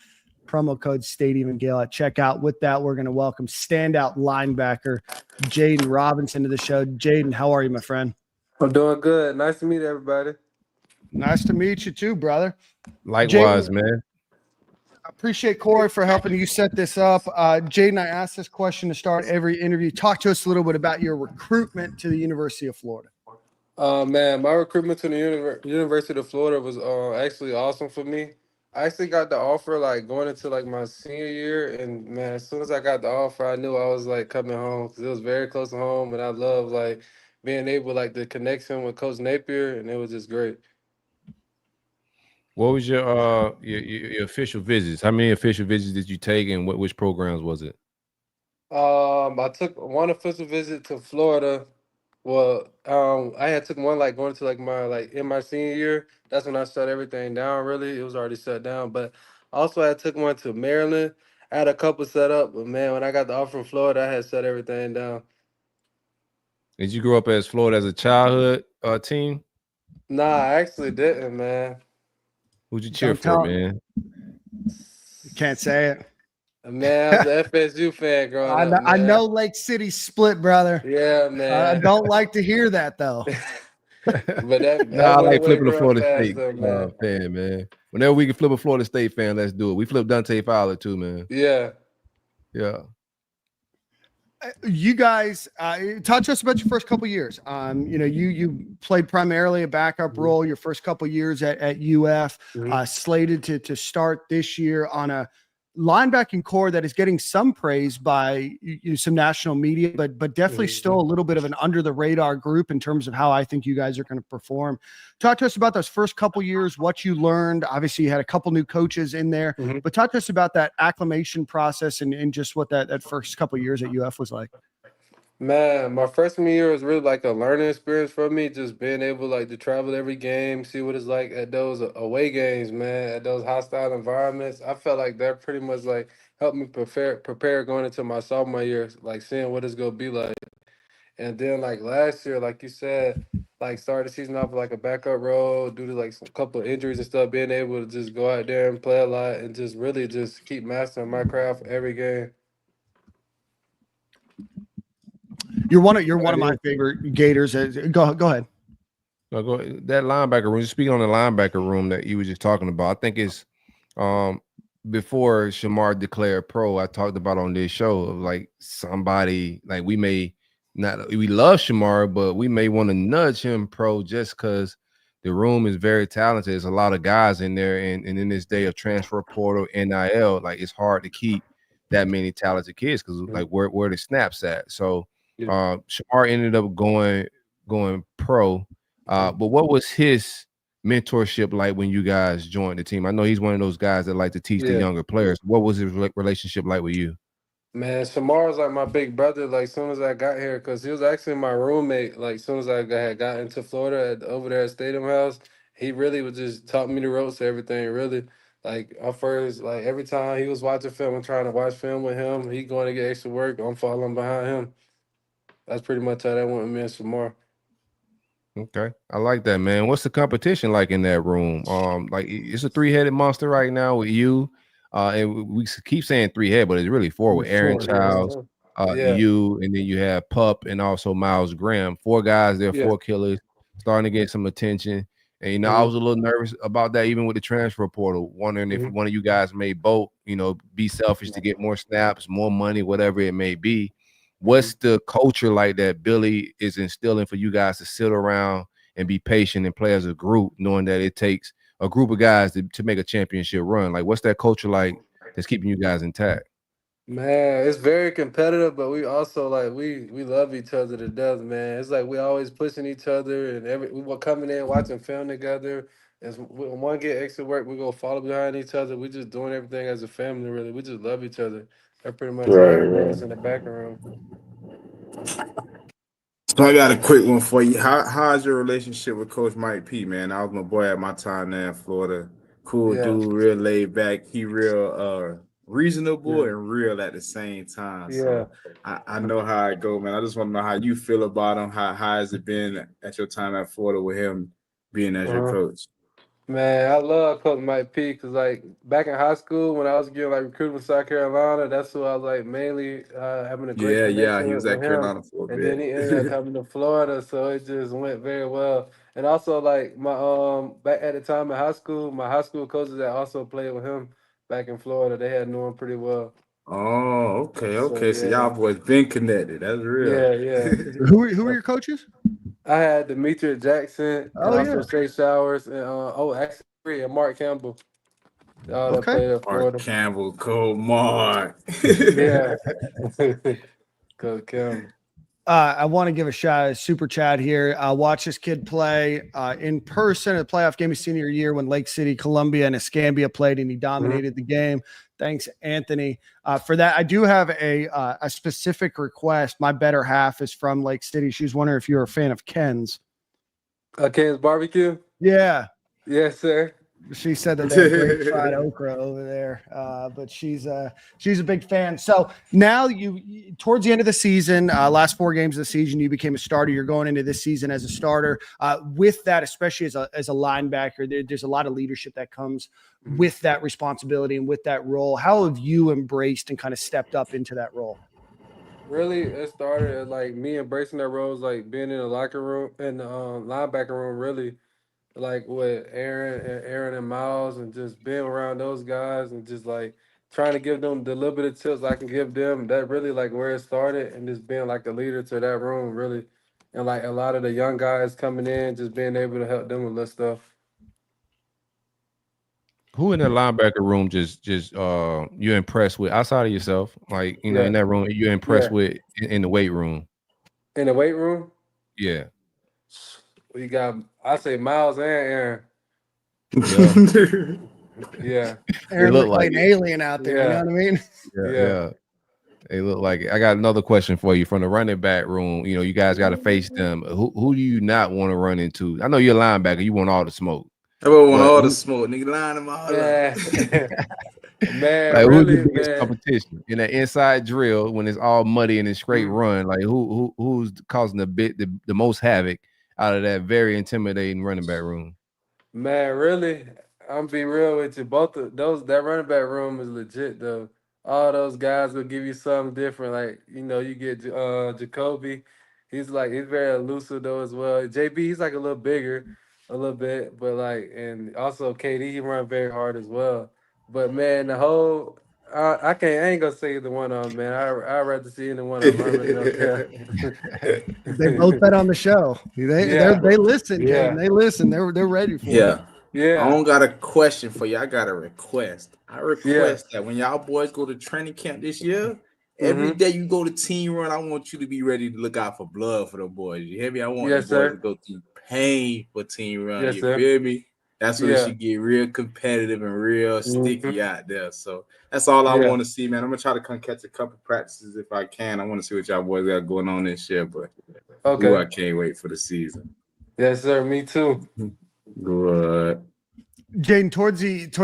promo code Stadium and Gale at checkout. With that, we're going to welcome standout linebacker Jaden Robinson to the show. Jaden, how are you, my friend? I'm doing good. Nice to meet everybody. Nice to meet you too, brother. Likewise, Jaden, man. I appreciate Corey for helping you set this up. Jaden, I asked this question to start every interview. Talk to us a little bit about your recruitment to the University of Florida. Man, my recruitment to the University of Florida was actually awesome for me. I actually got the offer going into my senior year, and man, as soon as I got the offer, I knew I was coming home because it was very close to home, and I love being able the connection with Coach Napier, and it was just great. What was your official visits? How many official visits did you take, and which programs was it? I took one official visit to Florida. Well, I had took one going to my in my senior year. That's when I shut everything down. Really, it was already shut down. But also, I took one to Maryland. I had a couple set up, but man, when I got the offer from Florida, I had shut everything down. Did you grow up as Florida as a childhood team? Nah, I actually didn't, man. Who'd you cheer for, man? You can't say it. Man, I was an FSU fan growing up. I know Lake City split, brother. Yeah, man. I don't like to hear that, though. But that I like flipping a Florida State fan, man. Whenever we can flip a Florida State fan, let's do it. We flipped Dante Fowler too, man. Yeah. Yeah. You guys, talk to us about your first couple years. You played primarily a backup role your first couple years at UF, slated to start this year on a linebacking core that is getting some praise by some national media, but definitely still a little bit of an under the radar group in terms of how I think you guys are going to perform. Talk to us about those first couple years, what you learned. Obviously, you had a couple new coaches in there, but talk to us about that acclimation process and just what that first couple years at UF was like. Man, my freshman year was really like a learning experience for me, just being able like to travel every game, see what it's like at those away games, man, at those hostile environments. I felt like that pretty much like helped me prepare going into my sophomore year, like seeing what it's gonna be like. And then like last year, like you said, like started the season off with like a backup role due to like some couple of injuries and stuff, being able to just go out there and play a lot and just really just keep mastering my craft every game. You're one of my favorite Gators. Go ahead. No, go that linebacker room. Just speaking on the linebacker room that you were just talking about, I think it's before Shamar declared pro. I talked about on this show of like somebody like we love Shamar, but we may want to nudge him pro just because the room is very talented. There's a lot of guys in there, and in this day of transfer portal, NIL, like it's hard to keep that many talented kids because like where the snaps at. So Shamar ended up going pro. But what was his mentorship like when you guys joined the team? I know he's one of those guys that like to teach the younger players. What was his relationship like with you? Man, Shamar was like my big brother. Like soon as I got here, because he was actually my roommate. Like soon as I had got into Florida over there at Stadium House, he really was just taught me the ropes to everything. Really, like every time he was watching film, I'm trying to watch film with him. He going to get extra work. I'm following behind him. That's pretty much how that went with me and Shamar. Okay, I like that, man. What's the competition like in that room? Like it's a three-headed monster right now with you. And we keep saying three-head, but it's really four with Aaron Childs, you, and then you have Pup and also Miles Graham. Four guys, they're four killers, starting to get some attention. And I was a little nervous about that, even with the transfer portal, wondering if one of you guys may both, be selfish to get more snaps, more money, whatever it may be. What's the culture like that Billy is instilling for you guys to sit around and be patient and play as a group, knowing that it takes a group of guys to make a championship run? Like, what's that culture like that's keeping you guys intact? Man, it's very competitive, but we also like we love each other to death, man. It's like we always pushing each other, and we were coming in watching film together. As when one get extra work, we go follow behind each other. We just doing everything as a family, really. We just love each other. That's pretty much how it is in the background. So I got a quick one for you. How's your relationship with Coach Mike P, man? I was my boy at my time there in Florida. Cool dude, real laid back. He real reasonable and real at the same time. So I know how it go, man. I just want to know how you feel about him. How has it been at your time at Florida with him being as your coach? Man, I love Coach Mike P because, like, back in high school when I was getting like recruited from South Carolina, that's who I was like mainly having a great connection he was with at him. Carolina for a bit. And then he ended up coming to Florida, so it just went very well. And also, like my back at the time in high school, my high school coaches that also played with him back in Florida, they had known him pretty well. Oh, okay. So y'all boys been connected. That's real. Yeah. Who are your coaches? I had Demetria Jackson and also Shay Showers and actually and Mark Campbell. That played at Florida. Mark Campbell, Cole Mark. Yeah. Coach Campbell. I want to give a shout out, super chat here. Watch this kid play in person at the playoff game his senior year when Lake City, Columbia, and Escambia played, and he dominated the game. Thanks, Anthony. For that, I do have a specific request. My better half is from Lake City. She's wondering if you're a fan of Ken's. Ken's Barbecue? Yeah. Yes, sir. She said that they have great fried okra over there, but she's a big fan. So now you towards the end of the season, last 4 games of the season, you became a starter. You're going into this season as a starter. With that, especially as a linebacker, there's a lot of leadership that comes with that responsibility and with that role. How have you embraced and kind of stepped up into that role? Really, it started as like me embracing that role, like being in the locker room and the linebacker room, really. Like with Aaron and Miles and just being around those guys and just like trying to give them the little bit of tips I can give them. That really like where it started, and just being like a leader to that room, really. And like a lot of the young guys coming in, just being able to help them with little stuff. Who in the linebacker room just you're impressed with outside of yourself? Like, you know, in that room, you're impressed with in the weight room. In the weight room? Yeah. We got, I say Miles and Aaron. Yeah. Aaron looked like an alien out there. You know what I mean? Yeah. They look like it. I got another question for you from the running back room. You know, you guys got to face them. Who do you not want to run into? I know you're a linebacker. You want all the smoke. I want all the smoke, nigga. Line them all up. Man, like, really, who's the biggest competition in that inside drill when it's all muddy and it's straight run? Like, who's causing the most havoc out of that very intimidating running back room? Man, really, I'm be real with you. Both of those, that running back room is legit though. All those guys will give you something different. Like, you know, you get Jacoby. He's very elusive though as well. JB, he's like a little bigger, a little bit, but like, and also KD, he run very hard as well. But man, the whole I ain't gonna say either one of them, man. I'd rather see either one of them. I really don't care. They both bet on the show. They listen, Jaden. They listen. They're ready for it. Yeah. I don't got a question for you. I got a request. I request that when y'all boys go to training camp this year, every day you go to team run, I want you to be ready to look out for blood for the boys. You hear me? I want the boys to go through pain for team run. You feel me? That's when it should get real competitive and real sticky out there. So that's all I want to see, man. I'm gonna try to come catch a couple practices if I can. I want to see what y'all boys got going on this year, but I can't wait for the season. Yes, sir. Me too. Good. Jaden, towards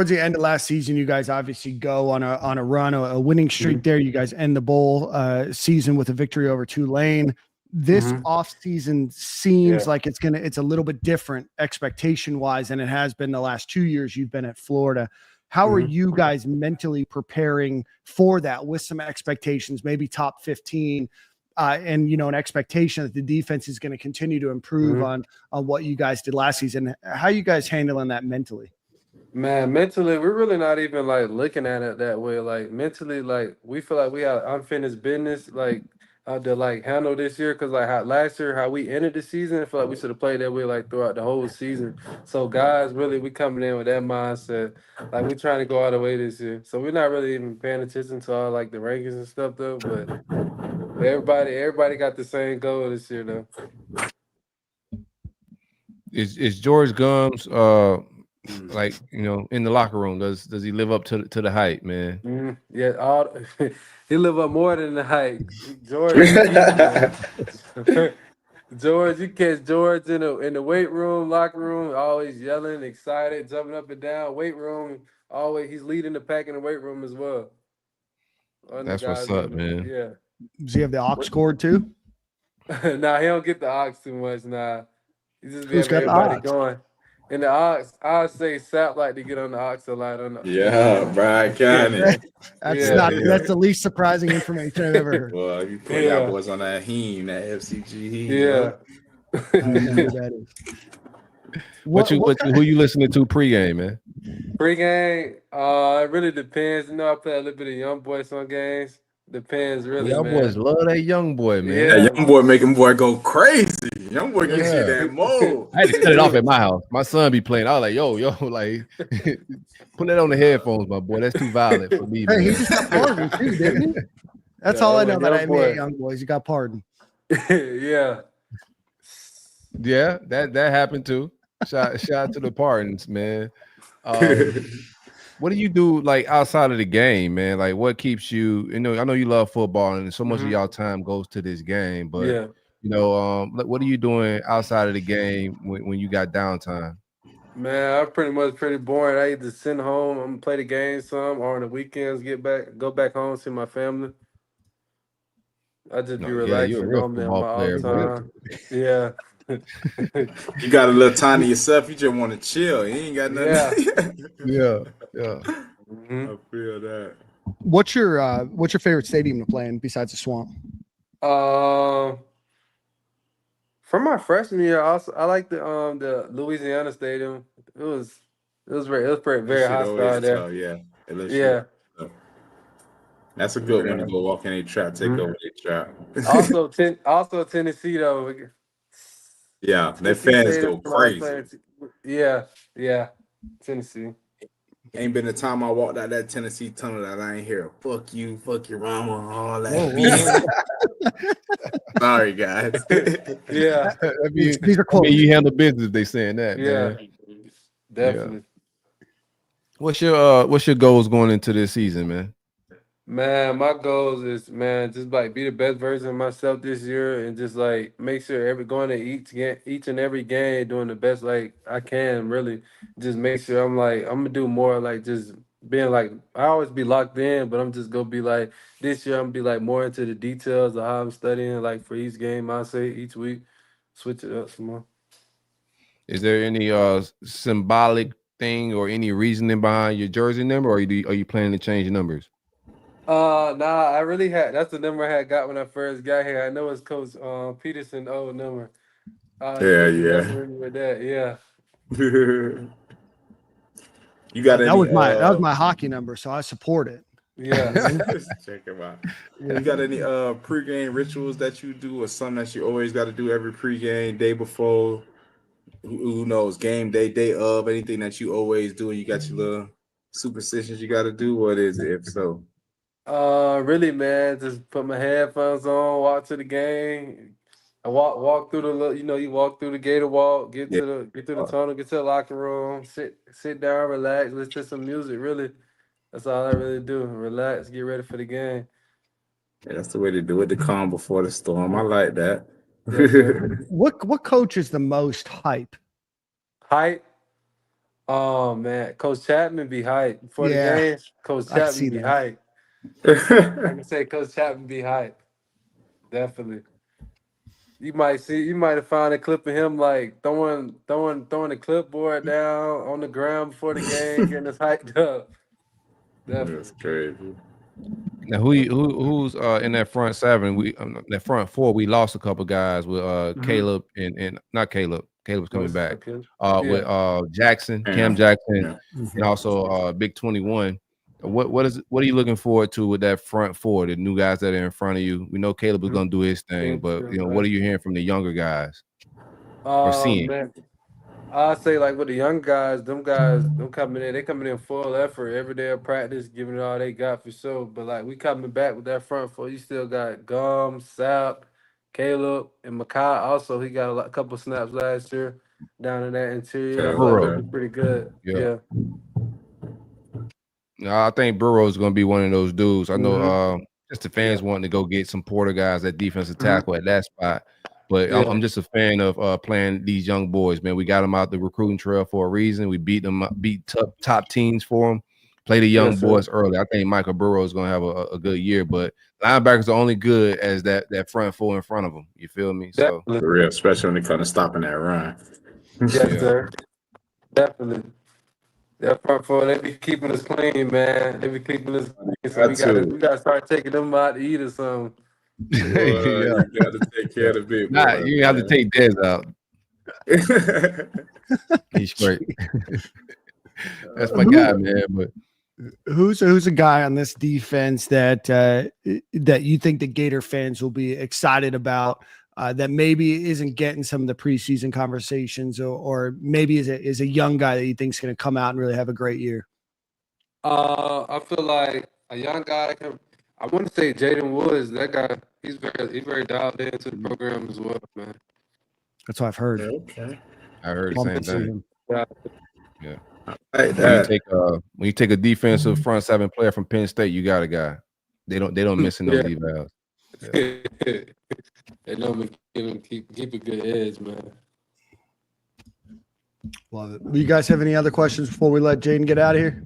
the end of last season, you guys obviously go on a run, a winning streak there. You guys end the bowl season with a victory over Tulane. This offseason seems like it's a little bit different expectation wise than it has been the last 2 years you've been at Florida. How are you guys mentally preparing for that with some expectations, maybe top 15, and you know, an expectation that the defense is going to continue to improve on what you guys did last season? How are you guys handling that mentally? Man, mentally, we're really not even like looking at it that way. Like mentally, like we feel like we have unfinished business, like to like handle this year. Cause like last year, how we ended the season, I feel like we should have played that way like throughout the whole season. So guys, really, we coming in with that mindset. Like we're trying to go all the way this year. So we're not really even paying attention to all like the rankings and stuff though. But everybody got the same goal this year though. Is George Gums like, you know, in the locker room? Does he live up to the hype, man? Yeah, he live up more than the hype. George, George, you catch George in the weight room, locker room, always yelling, excited, jumping up and down. Weight room, always he's leading the pack in the weight room as well. That's what's up, man. Yeah. Does he have the aux cord too? Nah, he don't get the aux too much. Nah, he just Who's got everybody the aux? going. And the aux, I say Sap like to get on the aux a lot. Brian County. That's the least surprising information I've ever heard. Well, you put y'all boys on that heme, that FCG heme. Who you listening to pregame, man? Pregame, it really depends. You know, I play a little bit of young boy some games. Depends really. Y'all man. boys love that young boy, man. Yeah, young boy making boy go crazy. Young boy gets you that mode. I had to cut it off at my house. My son be playing. I was like, yo, like, put that on the headphones, my boy. That's too violent for me. Hey, he just got pardoned too, didn't he? That's all I know about NBA young boys. He got pardoned. Yeah, that happened too. Shout out to the pardons, man. What do you do like outside of the game, man? Like what keeps you, I know you love football and so much of y'all time goes to this game, but you know, what are you doing outside of the game when you got downtime? Man, I'm pretty boring. I either sit home, I'm gonna play the game some, or on the weekends go back home, see my family. I just be relaxing. You're a real football player, time. Yeah. You got a little time to yourself. You just want to chill. You ain't got nothing. Yeah. I feel that. What's your favorite stadium to play in besides the Swamp? From my freshman year, I like the Louisiana Stadium. It was very hostile there. Yeah. Yeah. That's a good one to go walk in a trap, take over a trap. Also Tennessee though. Yeah, their Tennessee fans State go is my crazy. Yeah, Tennessee. Ain't been the time I walked out that Tennessee tunnel that I ain't hear fuck you, fuck your mama, all that. Sorry, guys. Yeah, These are quotes. You handle business if they saying that, yeah, man. definitely. What's your goals going into this season, man? Man, my goals is just like be the best version of myself this year, and just like make sure going to each and every game doing the best like I can. Really, just make sure I'm gonna do more like just being like I always be locked in, but I'm just gonna be like this year I'm gonna be like more into the details of how I'm studying like for each game. I say each week, switch it up some more. Is there any symbolic thing or any reasoning behind your jersey number, or are you planning to change your numbers? Nah, I really that's the number I had got when I first got here. I know it's Coach Peterson old number. Yeah. With that, yeah. You got That was my hockey number, so I support it. Yeah. Check him out. You got any pregame rituals that you do, or something that you always got to do every pregame, day before? Who knows? Game day of, anything that you always do, and you got your little superstitions you got to do. What is it, if so? Really, man, just put my headphones on, walk to the game. I walk through you walk through the Gator walk, get to the tunnel, get to the locker room, sit down, relax, listen to some music. Really, that's all I really do. Relax, get ready for the game. Yeah, that's the way to do it. The calm before the storm. I like that. Yes, What coach is the most hype? Hype. Oh man, Coach Chapman be hype before the game. Coach I can Chapman see be that. hype. I can say Coach Chapman be hype. Definitely. You might have found a clip of him like throwing the clipboard down on the ground before the game, getting us hyped up. Definitely. That's crazy. Now, who's in that front seven? That front four, we lost a couple guys with Caleb and not Caleb. Caleb's coming back. With Jackson, Cam Jackson, and also Big 21. What are you looking forward to with that front four, the new guys that are in front of you? We know Caleb is going to do his thing, but what are you hearing from the younger guys or seeing? Man, I say like with the young guys, them coming in, they coming in full effort every day of practice, giving it all they got for sure. But like we coming back with that front four, you still got Gum, Sap, Caleb, and Makai. Also, he got a couple snaps last year down in that interior. I thought it was pretty good. Yeah. I think Burrow is going to be one of those dudes. I know just the fans wanting to go get some Porter guys at defensive tackle at that spot. But I'm just a fan of playing these young boys, man. We got them out the recruiting trail for a reason. We beat top teams for them. Play the young boys early. I think Michael Burrow is going to have a good year, but linebackers are only good as that front four in front of them. You feel me? So for real, especially when they come to stopping that run. Yes, sir. Definitely. That front four, they be keeping us clean, man. They be keeping us clean. So we gotta start taking them out to eat or something. You got to take care of the big boy. You have to take Dez out. He's great. That's my guy, man. But who's a guy on this defense that you think the Gator fans will be excited about? That maybe isn't getting some of the preseason conversations, or maybe is a young guy that you think is going to come out and really have a great year? I feel like a young guy I want to say Jaden Woods. That guy, he's very dialed into the program as well, man. That's what I've heard. Okay, I heard the same thing. Yeah. When you take a defensive front seven player from Penn State, you got a guy. They don't miss in those evals. Yeah. They know keep a good edge, man. Love it. You guys have any other questions before we let Jaden get out of here?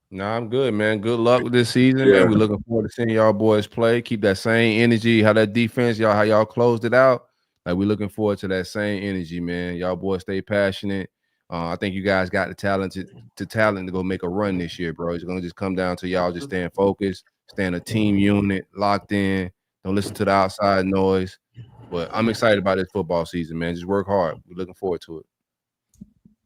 No, I'm good, man. Good luck with this season, man. We're looking forward to seeing y'all boys play. Keep that same energy. How that defense, how y'all closed it out. Like, we're looking forward to that same energy, man. Y'all boys stay passionate. I think you guys got the talent to go make a run this year, bro. It's gonna just come down to y'all just staying focused, staying a team unit, locked in. Don't listen to the outside noise. But I'm excited about this football season, man. Just work hard. We're looking forward to it.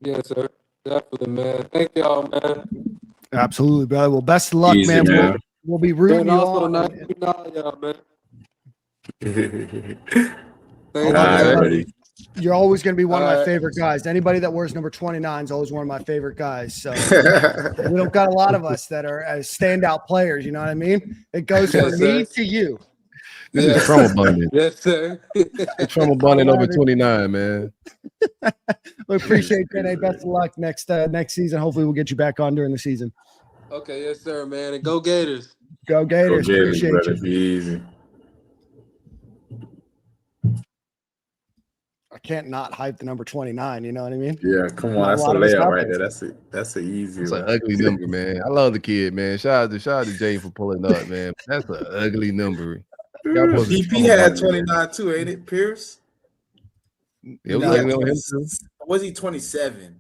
Yes, sir. Definitely, man. Thank y'all, man. Absolutely, brother. Well, best of luck, Easy, man. We'll be rooting And you also, on. nice to know y'all, man. Thank Alrighty. You're always going to be one of my All right. favorite guys. Anybody that wears number 29 is always one of my favorite guys. So we don't got a lot of us that are standout players. You know what I mean? It goes from Yes, me sir. to you. This is Trump abundant. Yes, sir. It's Trump abundant over 29, man. We appreciate that. Hey, best of luck next season. Hopefully, we'll get you back on during the season. Okay, yes, sir, man. And go Gators. Go Gators. Go Gators, Appreciate brother. you. Be easy. I can't not hype the number 29. You know what I mean? Yeah, come Not on. a That's a lot of us layup have right it. there. That's an easy It's one. an ugly number, man. I love the kid, man. Shout out to Jay for pulling up, man. That's an ugly number. Y'all supposed to DP Trump had abundant. 29 too, ain't it, Pierce? It was No. ugly on him too. Was he 27?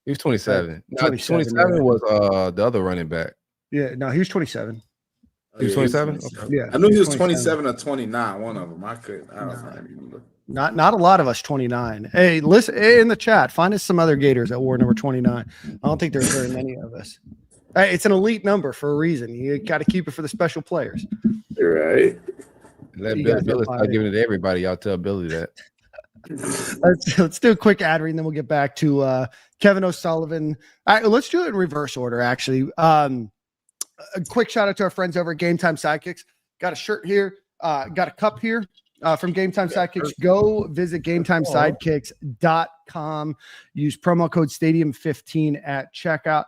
He was 27. No, 27, 27 yeah. was the other running back. Yeah, no, he was 27. He was 27? Okay. Yeah, I knew he was 27. 27 or 29, one of them. I don't remember. Not a lot of us 29. Hey, listen in the chat. Find us some other Gators that wore number 29. I don't think there's very many of us. Hey, it's an elite number for a reason. You got to keep it for the special players. You're right. Let You guys Billy go start find it. giving it to everybody. Y'all tell Billy that. Let's do a quick ad read, and then we'll get back to Kevin O'Sullivan. All right, let's do it in reverse order, actually. A quick shout out to our friends over at Game Time Sidekicks. Got a shirt here, got a cup here from Game Time Sidekicks. Go visit GameTimeSidekicks.com. Use promo code Stadium15 at checkout.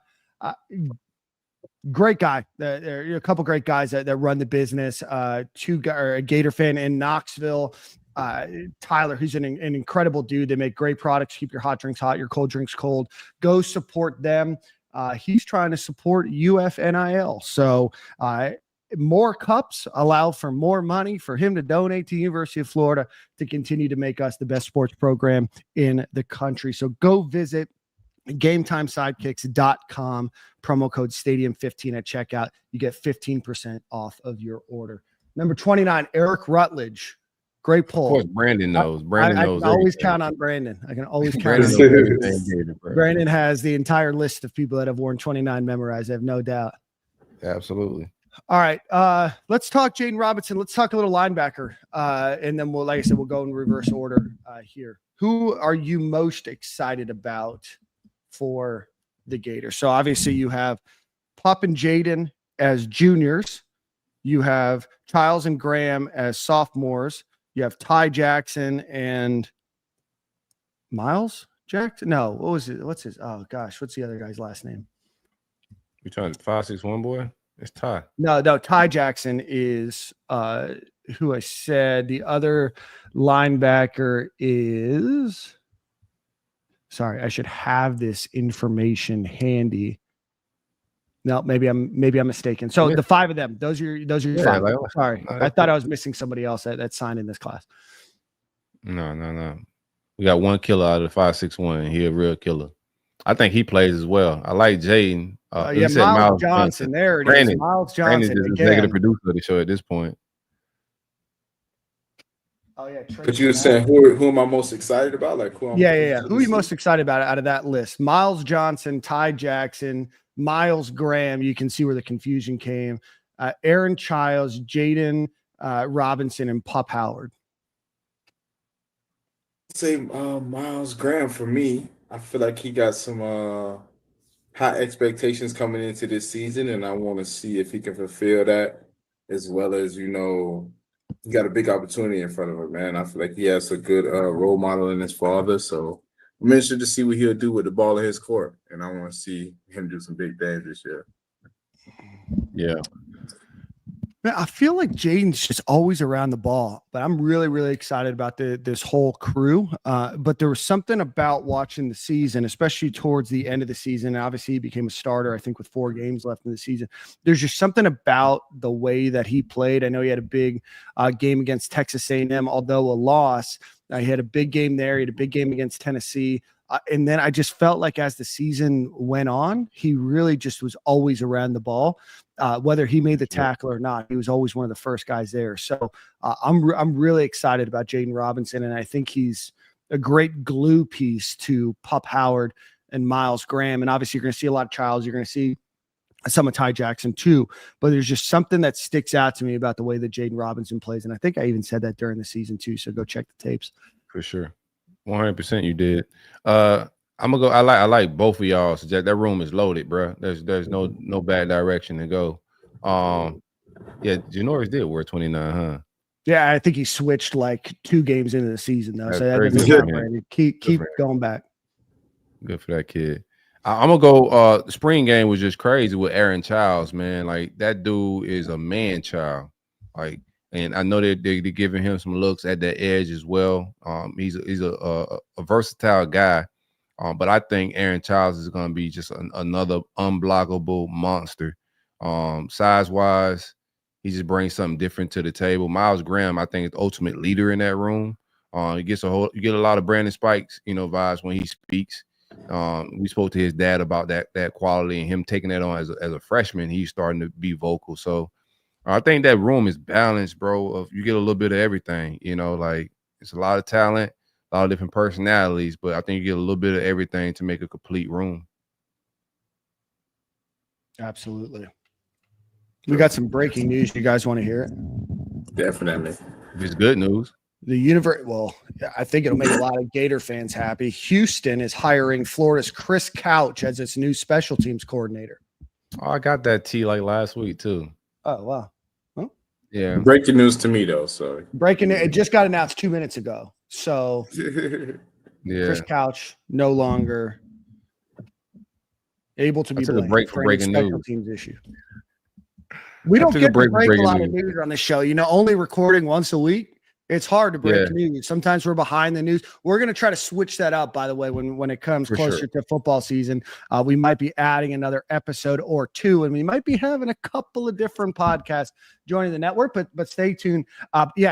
Great guy. There are a couple great guys that run the business. A Gator fan in Knoxville. Tyler, who's an incredible dude. They make great products. Keep your hot drinks hot, your cold drinks cold. Go support them. He's trying to support UFNIL. So more cups allow for more money for him to donate to University of Florida to continue to make us the best sports program in the country. So go visit GameTimeSidekicks.com, promo code Stadium15 at checkout. You get 15% off of your order. Number 29, Eric Rutledge. Great pull. Of course, Brandon knows. Brandon knows. I can always everything. count on Brandon. I can always count Brandon on knows Brandon. everything Gator, bro. Brandon has the entire list of people that have worn 29 memorized. I have no doubt. Absolutely. All right. Let's talk Jaden Robinson. Let's talk a little linebacker. And then we'll, like I said, we'll go in reverse order here. Who are you most excited about for the Gators? So obviously you have Pup and Jaden as juniors. You have Childs and Graham as sophomores. You have Ty Jackson and Miles Jackson. No, what was it? What's his? Oh gosh, what's the other guy's last name? You trying to 561 boy? It's Ty. No, Ty Jackson is who I said. The other linebacker is. Sorry, I should have this information handy. No, maybe I'm mistaken. So the five of them, those are your five. Sorry, I thought I was missing somebody else that signed in this class. No. We got one killer out of the 561. He a real killer. I think he plays as well. I like Jaden. Miles Johnson. There it is. Miles Johnson. Brandon is the executive producer of the show at this point. Oh yeah. But you were saying who am I most excited about? Like who? Yeah. Who are you most excited about out of that list? Miles Johnson, Ty Jackson, Miles Graham. You can see where the confusion came. Aaron Childs, Jaden Robinson, and Pup Howard. Say Miles Graham for me. I feel like he got some high expectations coming into this season, and I want to see if he can fulfill that, as well as he got a big opportunity in front of him, man. I feel like he has a good role model in his father, so I'm interested to see what he'll do with the ball in his court, and I want to see him do some big things this year. Yeah. Man, I feel like Jaden's just always around the ball, but I'm really, really excited about this whole crew. But there was something about watching the season, especially towards the end of the season. Obviously, he became a starter, I think, with 4 games left in the season. There's just something about the way that he played. I know he had a big game against Texas A&M, although a loss. He had a big game there. He had a big game against Tennessee. And then I just felt like as the season went on, he really just was always around the ball. Whether he made the tackle or not, he was always one of the first guys there. So I'm really excited about Jaden Robinson, and I think he's a great glue piece to Pup Howard and Miles Graham. And obviously, you're going to see a lot of Childs. You're going to see some of Ty Jackson too, but there's just something that sticks out to me about the way that Jaden Robinson plays. And I think I even said that during the season too. So go check the tapes. For sure. 100% you did. I'm gonna go. I like both of y'all. So that room is loaded, bro. There's no bad direction to go. Yeah, Janoris did wear 29, huh? Yeah, I think he switched like 2 games into the season though. That's So that very doesn't good, count, man. Brandon. Keep going back. Good for that kid. I'm gonna go. The spring game was just crazy with Aaron Childs, man. Like that dude is a man child. Like, and I know they're giving him some looks at that edge as well. He's a versatile guy. But I think Aaron Childs is gonna be just another unblockable monster. Size wise, he just brings something different to the table. Miles Graham, I think, is the ultimate leader in that room. You get a lot of Brandon Spikes, vibes when he speaks. We spoke to his dad about that quality and him taking that on as a freshman. He's starting to be vocal. So I think that room is balanced, bro. You get a little bit of everything, like it's a lot of talent, a lot of different personalities, but I think you get a little bit of everything to make a complete room. Absolutely. We got some breaking news. You guys want to hear it? Definitely. If it's good news. Well, I think it'll make a lot of Gator fans happy. Houston is hiring Florida's Chris Couch as its new special teams coordinator. Oh, I got that tea like last week too. Oh, wow. Well, yeah. Breaking news to me though. So it just got announced 2 minutes ago. So yeah, Chris Couch no longer able to be a break for breaking special news. Teams issue. We don't get to break a lot of news on the show. Only recording once a week. It's hard to break news. Sometimes we're behind the news. We're going to try to switch that up, by the way, when it comes closer to football season. We might be adding another episode or 2, and we might be having a couple of different podcasts joining the network, but stay tuned.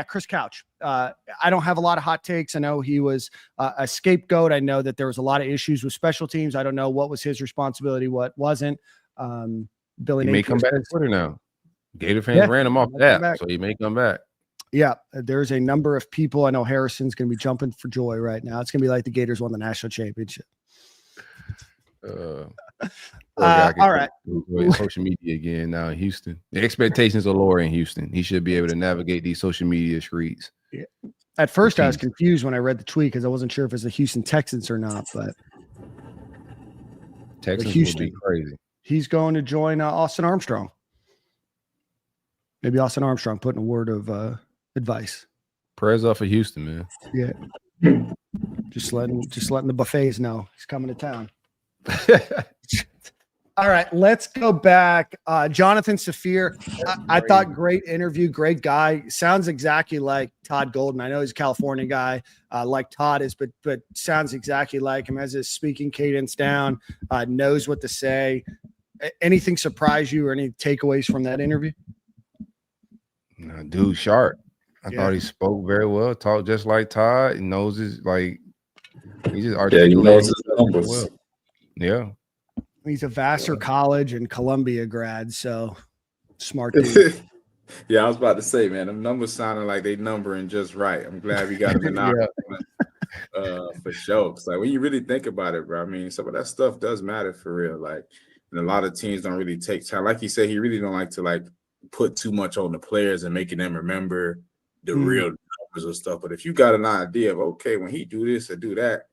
Chris Couch. I don't have a lot of hot takes. I know he was a scapegoat. I know that there was a lot of issues with special teams. I don't know what was his responsibility, what wasn't. Billy he may come back to Twitter now. Gator fans ran him off that, so he may come back. Yeah, there's a number of people. I know Harrison's going to be jumping for joy right now. It's going to be like the Gators won the national championship. All right. Social media again now in Houston. The expectations are lower in Houston. He should be able to navigate these social media streets. Yeah. At first, I was confused when I read the tweet because I wasn't sure if it's the Houston Texans or not. But Texans would be crazy. He's going to join Austin Armstrong. Maybe Austin Armstrong putting a word of advice. Prayers up for Houston, man. Yeah. Just letting the buffets know he's coming to town. All right, let's go back. Jonathan Safir, I thought great interview, great guy. Sounds exactly like Todd Golden. I know he's a California guy, like Todd is, but sounds exactly like him. Has his speaking cadence down, knows what to say. Anything surprise you or any takeaways from that interview? No, dude, sharp. I thought he spoke very well, talked just like Todd. He knows his he just articulates. He knows his numbers. Well. Yeah. He's a Vassar College and Columbia grad, so smart dude. Yeah, I was about to say, man, them numbers sounding like they numbering just right. I'm glad we got him in for sure. Cause like when you really think about it, bro, I mean, some of that stuff does matter for real. Like, and a lot of teams don't really take time. Like he said, he really don't like to put too much on the players and making them remember the real numbers or stuff. But if you got an idea of, okay, when he do this or do that,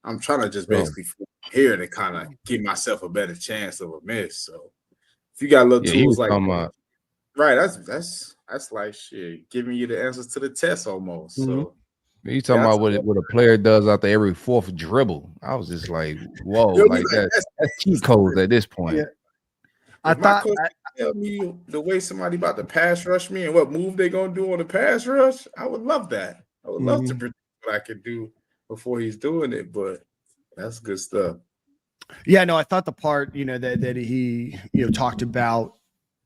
I'm trying to just basically here to kind of give myself a better chance of a miss. So if you got little tools like that, right, that's like shit, giving you the answers to the test almost. So you talking about what a player does after every fourth dribble. I was just like, whoa, that's cheat codes at this point. Yeah. I thought tell me the way somebody about to pass rush me and what move they gonna do on the pass rush, I would love that. I would love to predict what I could do before he's doing it, but that's good stuff. Yeah, no, I thought the part, that he, talked about,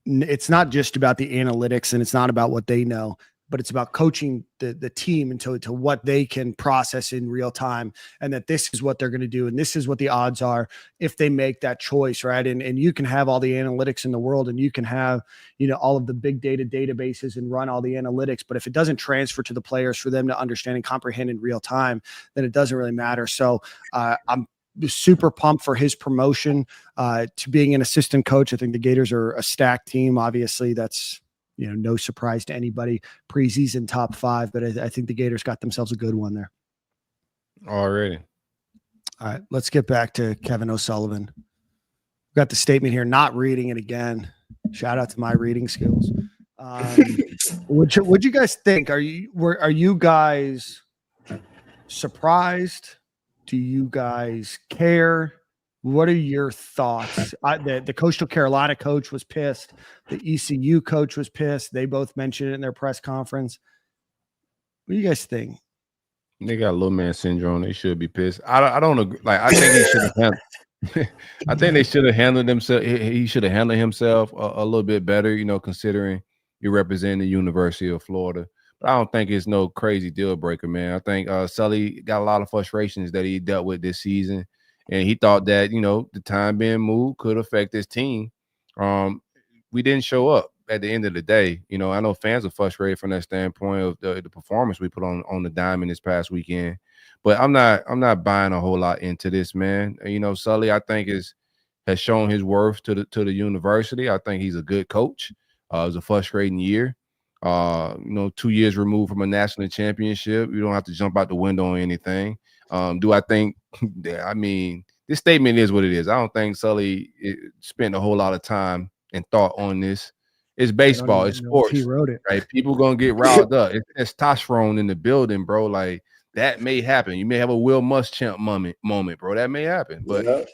it's not just about the analytics and it's not about what they know, but it's about coaching the team into to what they can process in real time, and that this is what they're going to do. And this is what the odds are if they make that choice. Right. And you can have all the analytics in the world and you can have, all of the big data databases and run all the analytics. But if it doesn't transfer to the players for them to understand and comprehend in real time, then it doesn't really matter. So I'm super pumped for his promotion to being an assistant coach. I think the Gators are a stacked team. Obviously, that's no surprise to anybody. Preseason top 5, but I think the Gators got themselves a good one there. Already. All right, let's get back to Kevin O'Sullivan. We've got the statement here, not reading it again. Shout out to my reading skills. What'd you guys think? Are you guys surprised? Do you guys care? What are your thoughts? The Coastal Carolina coach was pissed. The ECU coach was pissed. They both mentioned it in their press conference. What do you guys think? They got little man syndrome. They should be pissed. I don't agree. Like, I think he should have. I think they should have handled themselves. He should have handled himself a little bit better. Considering you're representing the University of Florida. But I don't think it's no crazy deal breaker, man. I think Sully got a lot of frustrations that he dealt with this season, and he thought that the time being moved could affect his team. We didn't show up at the end of the day. I know fans are frustrated from that standpoint of the performance we put on the diamond this past weekend. But I'm not buying a whole lot into this, man. Sully, I think has shown his worth to the university. I think he's a good coach. It was a frustrating year. 2 years removed from a national championship. You don't have to jump out the window on anything. Do I think this statement is what it is. I don't think Sully spent a whole lot of time and thought on this. It's baseball, it's sports. He wrote it. Right? People gonna get riled up. It's testosterone in the building, bro. Like, that may happen. You may have a Will Muschamp moment, bro. That may happen, but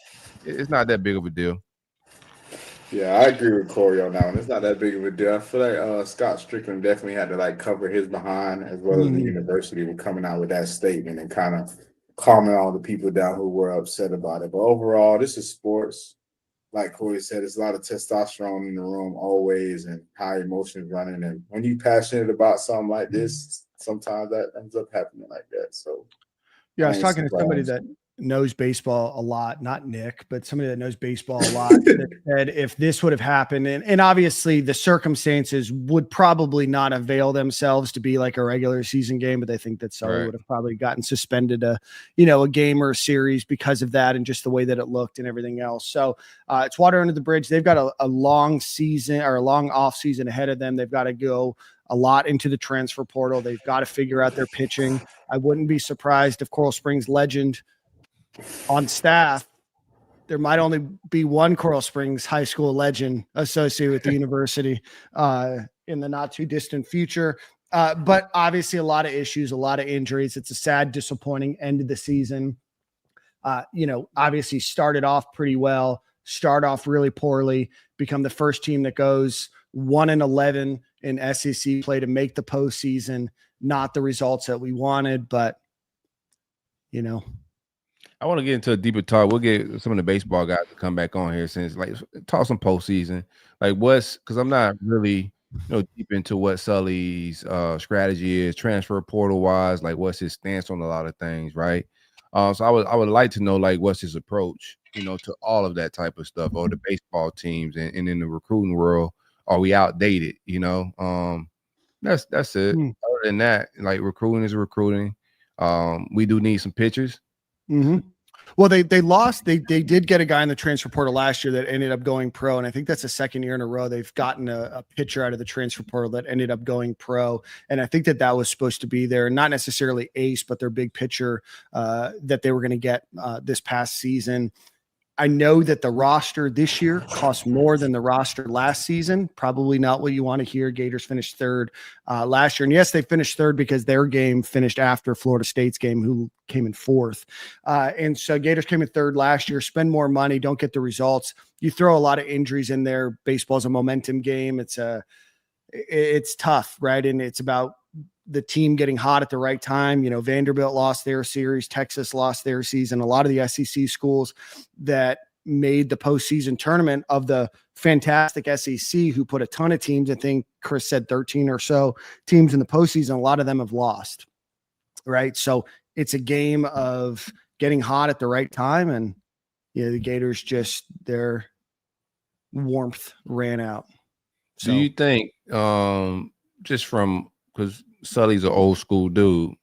it's not that big of a deal. Yeah, I agree with Corey on that one. It's not that big of a deal. I feel like Scott Strickland definitely had to cover his behind, as well as the university were coming out with that statement and kind of calming all the people down who were upset about it. But overall, this is sports. Like Corey said, there's a lot of testosterone in the room always, and high emotions running. And when you're passionate about something like this, sometimes that ends up happening like that. So, yeah, I was talking to somebody that knows baseball a lot, not Nick, but somebody that knows baseball a lot, that said if this would have happened, and obviously the circumstances would probably not avail themselves to be like a regular season game, but they think that Sully would have probably gotten suspended a game or a series because of that and just the way that it looked and everything else. So it's water under the bridge. They've got a long season or a long off season ahead of them. They've got to go a lot into the transfer portal. They've got to figure out their pitching. I wouldn't be surprised if Coral Springs legend on staff, there might only be one Coral Springs high school legend associated with the university in the not too distant future. But obviously a lot of issues, a lot of injuries. It's a sad, disappointing end of the season. Obviously started off pretty well, start off really poorly, become the first team that goes 1-11 in SEC play to make the postseason. Not the results that we wanted, but I want to get into a deeper talk. We'll get some of the baseball guys to come back on here since talk some postseason. Because I'm not really deep into what Sully's strategy is, transfer portal wise, what's his stance on a lot of things, right? So I would like to know what's his approach, to all of that type of stuff, or the baseball teams and in the recruiting world, are we outdated? That's it. Other than that, recruiting is recruiting. We do need some pitchers. Mm-hmm. Well, they lost. They did get a guy in the transfer portal last year that ended up going pro, and I think that's the second year in a row they've gotten a pitcher out of the transfer portal that ended up going pro. And I think that was supposed to be their, not necessarily ace, but their big pitcher that they were going to get this past season. I know that the roster this year costs more than the roster last season. Probably not what you want to hear. Gators finished third last year. And yes, they finished third because their game finished after Florida State's game, who came in fourth. And so Gators came in third last year, spend more money, don't get the results. You throw a lot of injuries in there. Baseball's a momentum game. It's tough, right? And it's about the team getting hot at the right time. Vanderbilt lost their series, Texas lost their season. A lot of the SEC schools that made the postseason tournament of the fantastic SEC, who put a ton of teams, I think Chris said 13 or so teams in the postseason, a lot of them have lost, right? So it's a game of getting hot at the right time. And the Gators their warmth ran out. So, do you think, just from, because Sully's an old school dude,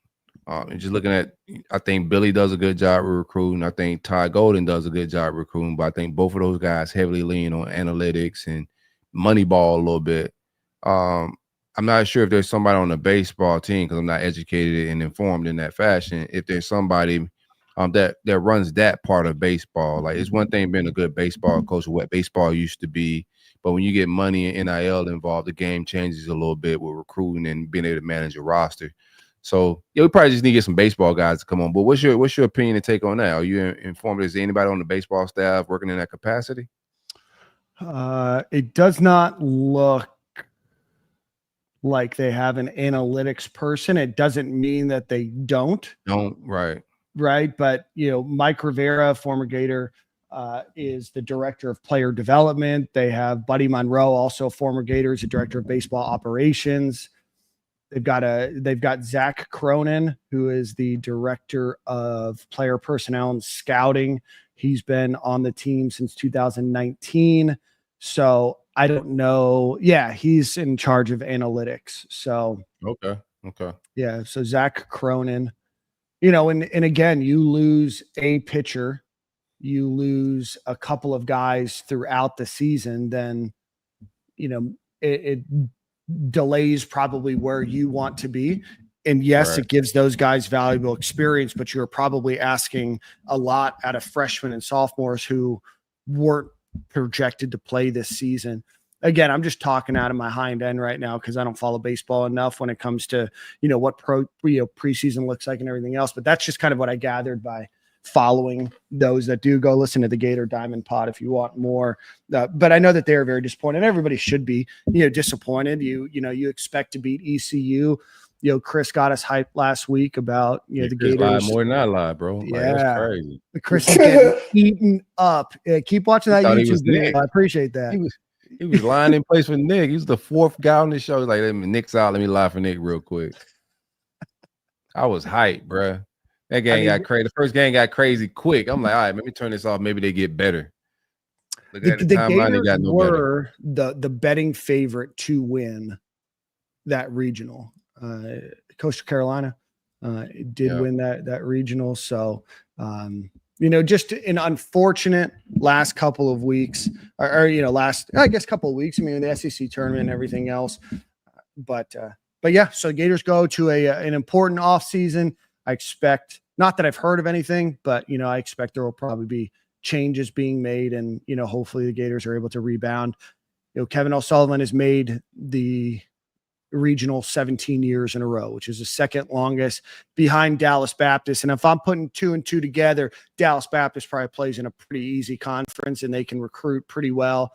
And just looking at, I think Billy does a good job with recruiting. I think Ty Golden does a good job recruiting, but I think both of those guys heavily lean on analytics and Moneyball a little bit. I'm not sure if there's somebody on the baseball team, because I'm not educated and informed in that fashion. If there's somebody that runs that part of baseball, like it's one thing being a good baseball coach of what baseball used to be, but when you get money and NIL involved, the game changes a little bit with recruiting and being able to manage a roster. So yeah, we probably just need to get some baseball guys to come on. But what's your opinion and take on that? Are you informed? Is there anybody on the baseball staff working in that capacity? It does not look like they have an analytics person. It doesn't mean that they don't. Right. But Mike Rivera, former Gator, is the director of player development. They have Buddy Monroe, also former Gators, the director of baseball operations. They've got Zach Cronin, who is the director of player personnel and scouting. He's been on the team since 2019. So I don't know. Yeah, he's in charge of analytics. So okay. Yeah, so Zach Cronin. And again, you lose a pitcher, you lose a couple of guys throughout the season, then it delays probably where you want to be. And yes, right. It gives those guys valuable experience, but you're probably asking a lot out of freshmen and sophomores who weren't projected to play this season. Again, I'm just talking out of my hind end right now because I don't follow baseball enough when it comes to, what preseason looks like and everything else. But that's just kind of what I gathered by following those that do. Go listen to the Gator Diamond Pod if you want more. But I know that they're very disappointed. Everybody should be, disappointed. You expect to beat ECU. Chris got us hyped last week about the Chris Gators. lied more than I lied, bro. Yeah, that's crazy. Chris is getting eaten up. Keep watching that YouTube video. I appreciate that. He was lying in place for Nick. He was the fourth guy on the show. He's like, Nick's out. Let me lie for Nick real quick. I was hyped, bro. That game got crazy. The first game got crazy quick. I'm like, all right, let me turn this off. Maybe they get better. The Gators were the betting favorite to win that regional. Coastal Carolina did win that regional. So, just an unfortunate last couple of weeks or couple of weeks. I mean, the SEC tournament and everything else. But yeah, so Gators go to an important offseason. I expect, not that I've heard of anything, but, I expect there will probably be changes being made and, hopefully the Gators are able to rebound. Kevin O'Sullivan has made the regional 17 years in a row, which is the second longest behind Dallas Baptist. And if I'm putting 2 and 2 together, Dallas Baptist probably plays in a pretty easy conference and they can recruit pretty well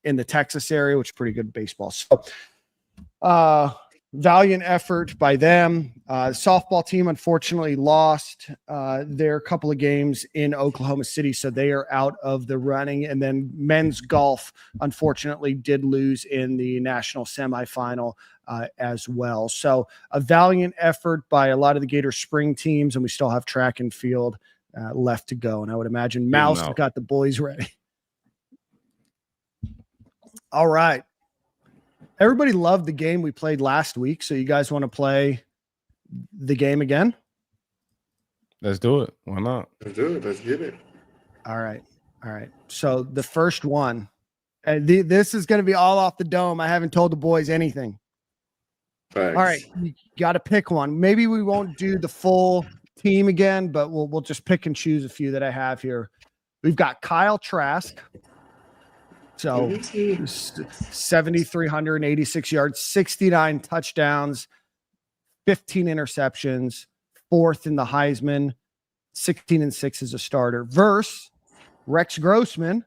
in the Texas area, which is pretty good baseball. So, valiant effort by them. The softball team unfortunately lost their couple of games in Oklahoma City, so they are out of the running. And then men's golf unfortunately did lose in the national semifinal as well. So a valiant effort by a lot of the Gator spring teams, and we still have track and field left to go. And I would imagine Mouse got the boys ready. All right. Everybody loved the game we played last week. So you guys want to play the game again? Let's do it. Why not? Let's do it. Let's get it. All right. So the first one, this is going to be all off the dome. I haven't told the boys anything. Thanks. All right. You got to pick one. Maybe we won't do the full team again, but we'll just pick and choose a few that I have here. We've got Kyle Trask. So 7,386 yards, 69 touchdowns, 15 interceptions, 4th in the Heisman, 16-6 as a starter. Versus Rex Grossman,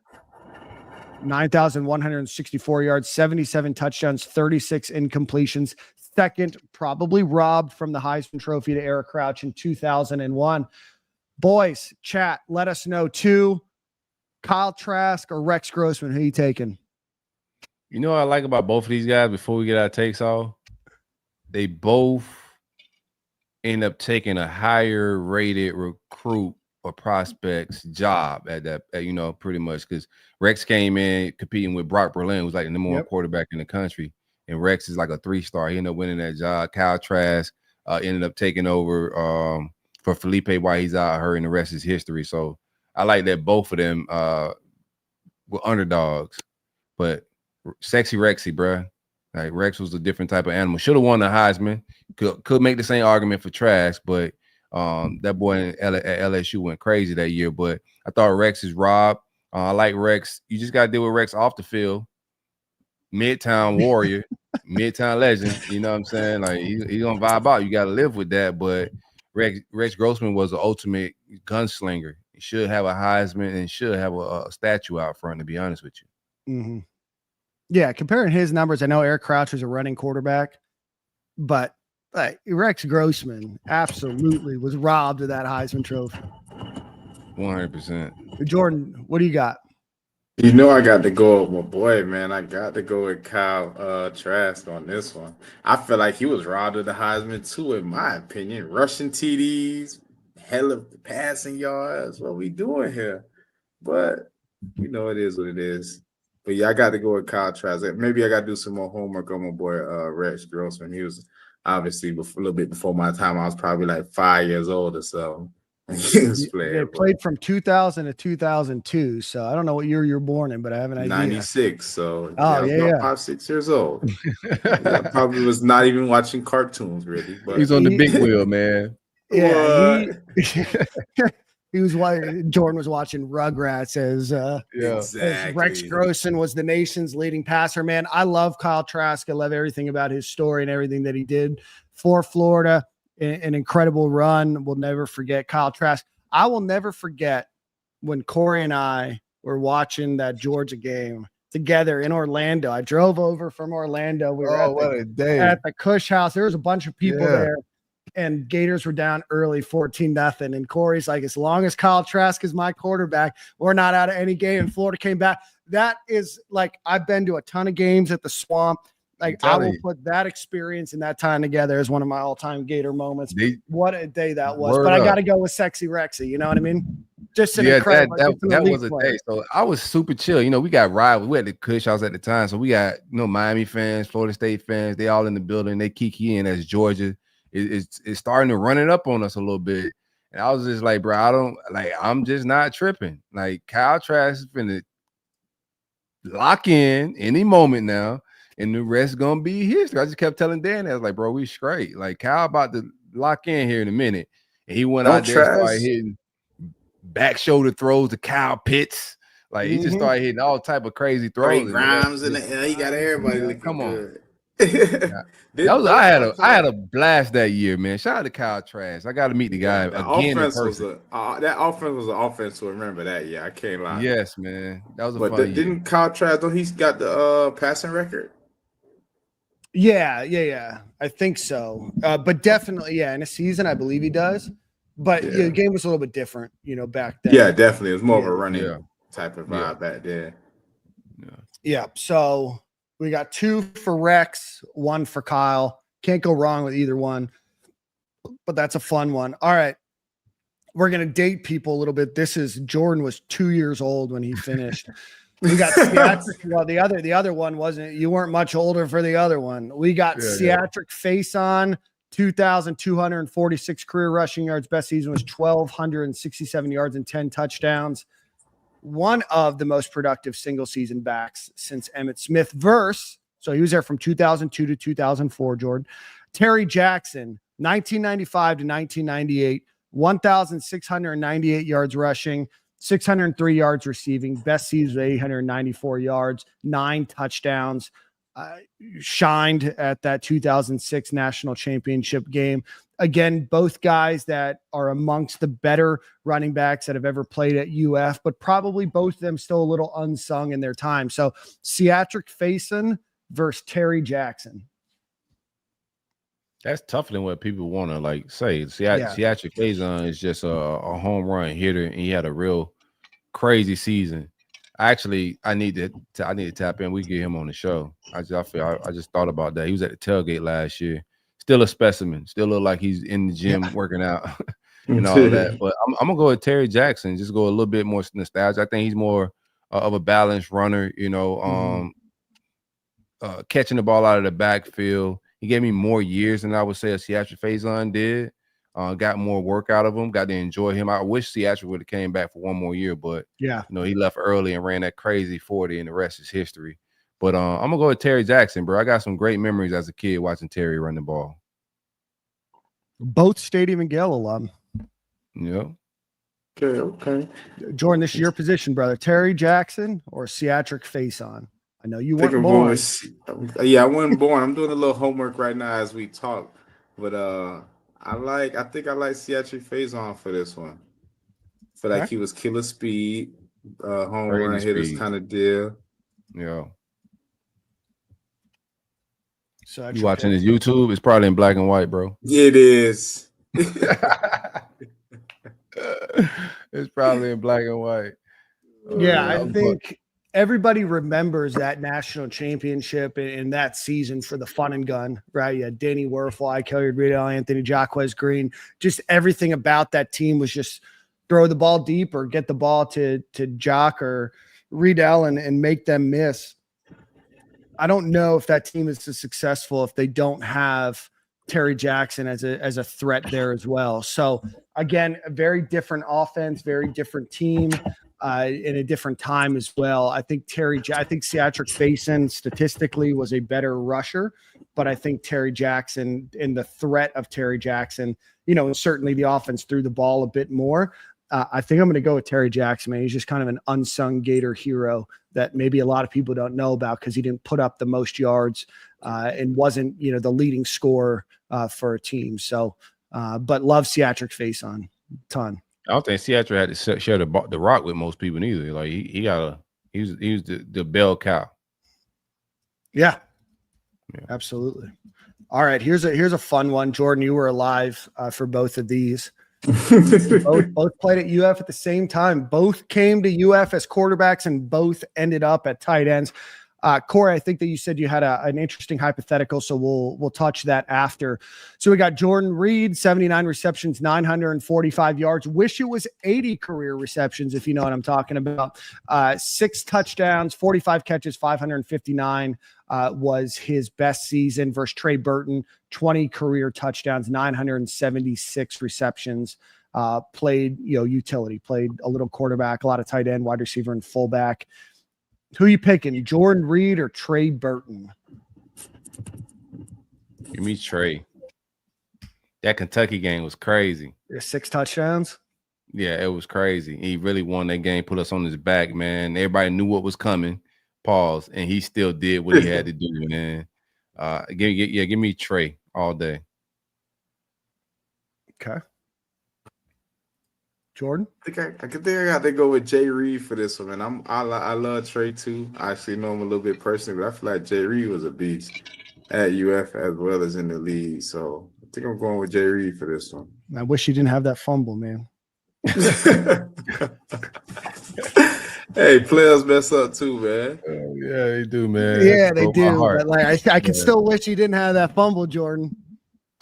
9,164 yards, 77 touchdowns, 36 incompletions. Second, probably robbed from the Heisman Trophy to Eric Crouch in 2001. Boys, chat, let us know too. Kyle Trask or Rex Grossman, who are you taking? You know what I like about both of these guys before we get our takes off? They both end up taking a higher rated recruit or prospect's job at that, pretty much, because Rex came in competing with Brock Berlin, who's like the number one quarterback in the country. And Rex is like a 3-star. He ended up winning that job. Kyle Trask, ended up taking over for Felipe while he's out hurt, and the rest is history. So I like that both of them were underdogs. But Sexy Rexy, bruh. Like Rex was a different type of animal. Should have won the Heisman. Could make the same argument for Trask, but that boy at LSU went crazy that year. But I thought Rex is robbed. I like Rex. You just got to deal with Rex off the field. Midtown warrior, Midtown legend. You know what I'm saying? Like he's gonna vibe out. You got to live with that. But Rex Grossman was the ultimate gunslinger. He should have a Heisman and should have a statue out front, to be honest with you. Mm-hmm. Yeah, comparing his numbers, I know Eric Crouch was a running quarterback, but Rex Grossman absolutely was robbed of that Heisman Trophy. 100%. Jordan, what do you got? You know I got to go with my boy, man. I got to go with Kyle Trask on this one. I feel like he was robbed of the Heisman too, in my opinion. Rushing TDs, hell of passing yards. What we doing here? But you know it is what it is. But yeah, I got to go with Kyle Trask. Maybe I got to do some more homework on my boy Rex Grossman. He was obviously a little bit before my time. I was probably like 5 years old or so. They played from 2000 to 2002, so I don't know what year you're born in, but I have an idea. 96, so I was about 5, 6 years old. I probably was not even watching cartoons, really. But he's on the big wheel, man. Yeah, he was watching. Jordan was watching Rugrats as Rex Grossman was the nation's leading passer. Man, I love Kyle Trask. I love everything about his story and everything that he did for Florida. An incredible run. We'll never forget Kyle Trask. I will never forget when Corey and I were watching that Georgia game together in Orlando. I drove over from Orlando. We were at the Cush house. There was a bunch of people there, and Gators were down early 14-0. And Corey's like, as long as Kyle Trask is my quarterback, we're not out of any game. And Florida came back. That is like, I've been to a ton of games at the Swamp. Like, I will put that experience and that time together as one of my all-time Gator moments. What a day that was. But I got to go with Sexy Rexy. You know what I mean? Just an incredible. That was a day. So I was super chill. You know, we got rivals. We had the Cush house at the time. So we got, Miami fans, Florida State fans. They all in the building. They kiki in as Georgia is starting to run it up on us a little bit. And I was just like, bro, I'm just not tripping. Like, Kyle Trask is finna lock in any moment now. And the rest gonna be history. I just kept telling Dan, I was like, bro, we straight. Like, Kyle about to lock in here in a minute. And he went out there and started hitting back shoulder throws to Kyle Pitts. Like, he just started hitting all type of crazy throws. Grimes in the air. He got everybody looking come on. good. I had a blast that year, man. Shout out to Kyle Trask. I got to meet the guy again in person. That offense was an offense to remember that. Yeah, I can't lie. Yes, man. That was a fun year. Didn't Kyle Trask, though, he's got the passing record? Yeah. I think so. But definitely, in a season, I believe he does. But the game was a little bit different, back then. Yeah, definitely. It was more of a running type of vibe back then. Yeah. So we got 2 for Rex, 1 for Kyle. Can't go wrong with either one. But that's a fun one. All right. We're going to date people a little bit. Jordan was 2 years old when he finished. We got Theatric. Well, the other one wasn't. You weren't much older for the other one. We got Theatric Face On, 2,246 career rushing yards. Best season was 1,267 yards and 10 touchdowns. One of the most productive single season backs since Emmitt Smith verse. So he was there from 2002 to 2004, Jordan. Terry Jackson, 1995 to 1998, 1,698 yards rushing, 603 yards receiving. Best season, 894 yards, 9 touchdowns. Shined at that 2006 national championship game. Again, both guys that are amongst the better running backs that have ever played at UF, but probably both of them still a little unsung in their time. So Theatric Faison versus Terry Jackson. That's tougher than what people want to say. Theatric Faison is just a home run hitter, and he had a real crazy season. Actually, I need to tap in. We get him on the show. I just thought about that. He was at the tailgate last year. Still a specimen. Still look like he's in the gym working out and all of that. But I'm gonna go with Terry Jackson. Just go a little bit more nostalgia. I think he's more of a balanced runner. Catching the ball out of the backfield. He gave me more years than I would say a Seattle Faison did. Got more work out of him. Got to enjoy him. I wish Seattle would have came back for one more year, but yeah, he left early and ran that crazy 40, and the rest is history. But I'm gonna go with Terry Jackson, bro. I got some great memories as a kid watching Terry run the ball. Both Stadium and Gale alum. Yeah. Okay. Jordan, this is your position, brother. Terry Jackson or Seatric Faison? I know you I think weren't I'm born. I wasn't born. I'm doing a little homework right now as we talk. But I think I like Seattle Faison for this one. I feel like he was killer speed, home Crazy run hitters speed. kind of deal. Yeah. So You watching his YouTube? It's probably in black and white, bro. It is. It's probably in black and white. Yeah, I think everybody remembers that national championship in that season for the fun and gun, right? You had Danny Werfel, Kelly Riddell, Anthony Jacquez Green. Just everything about that team was just throw the ball deep or get the ball to Jock or Riddell and make them miss. I don't know if that team is as successful if they don't have Terry Jackson as a threat there as well. So again, a very different offense, very different team in a different time as well. I think Seatric Faison statistically was a better rusher, but I think Terry Jackson and the threat of Terry Jackson, and certainly the offense threw the ball a bit more. I think I'm going to go with Terry Jackson, man. He's just kind of an unsung Gator hero that maybe a lot of people don't know about because he didn't put up the most yards and wasn't, the leading scorer for a team. So, but love Seatric Faison ton. I don't think Seattle had to share the rock with most people either. Like he was the bell cow. Yeah, absolutely. All right, here's a fun one. Jordan, you were alive for both of these. both played at UF at the same time. Both came to UF as quarterbacks and both ended up at tight ends. Corey, I think that you said you had an interesting hypothetical, so we'll touch that after. So we got Jordan Reed, 79 receptions, 945 yards. Wish it was 80 career receptions, if you know what I'm talking about. 6 touchdowns, 45 catches, 559 was his best season versus Trey Burton, 20 career touchdowns, 976 receptions. Played, utility, played a little quarterback, a lot of tight end, wide receiver, and fullback. Who are you picking, Jordan Reed or Trey Burton? Give me Trey. That Kentucky game was crazy. 6 touchdowns? Yeah, it was crazy. He really won that game, put us on his back, man. Everybody knew what was coming. Pause. And he still did what he had to do, man. Give me Trey all day. Okay. Jordan? I think I got to go with Jay Reed for this one, man. I love Trey too. I actually know him a little bit personally, but I feel like Jay Reed was a beast at UF as well as in the league. So I think I'm going with Jay Reed for this one. I wish you didn't have that fumble, man. Hey, players mess up too, man. Yeah, they do, man. Yeah, they do. But I could still wish you didn't have that fumble, Jordan.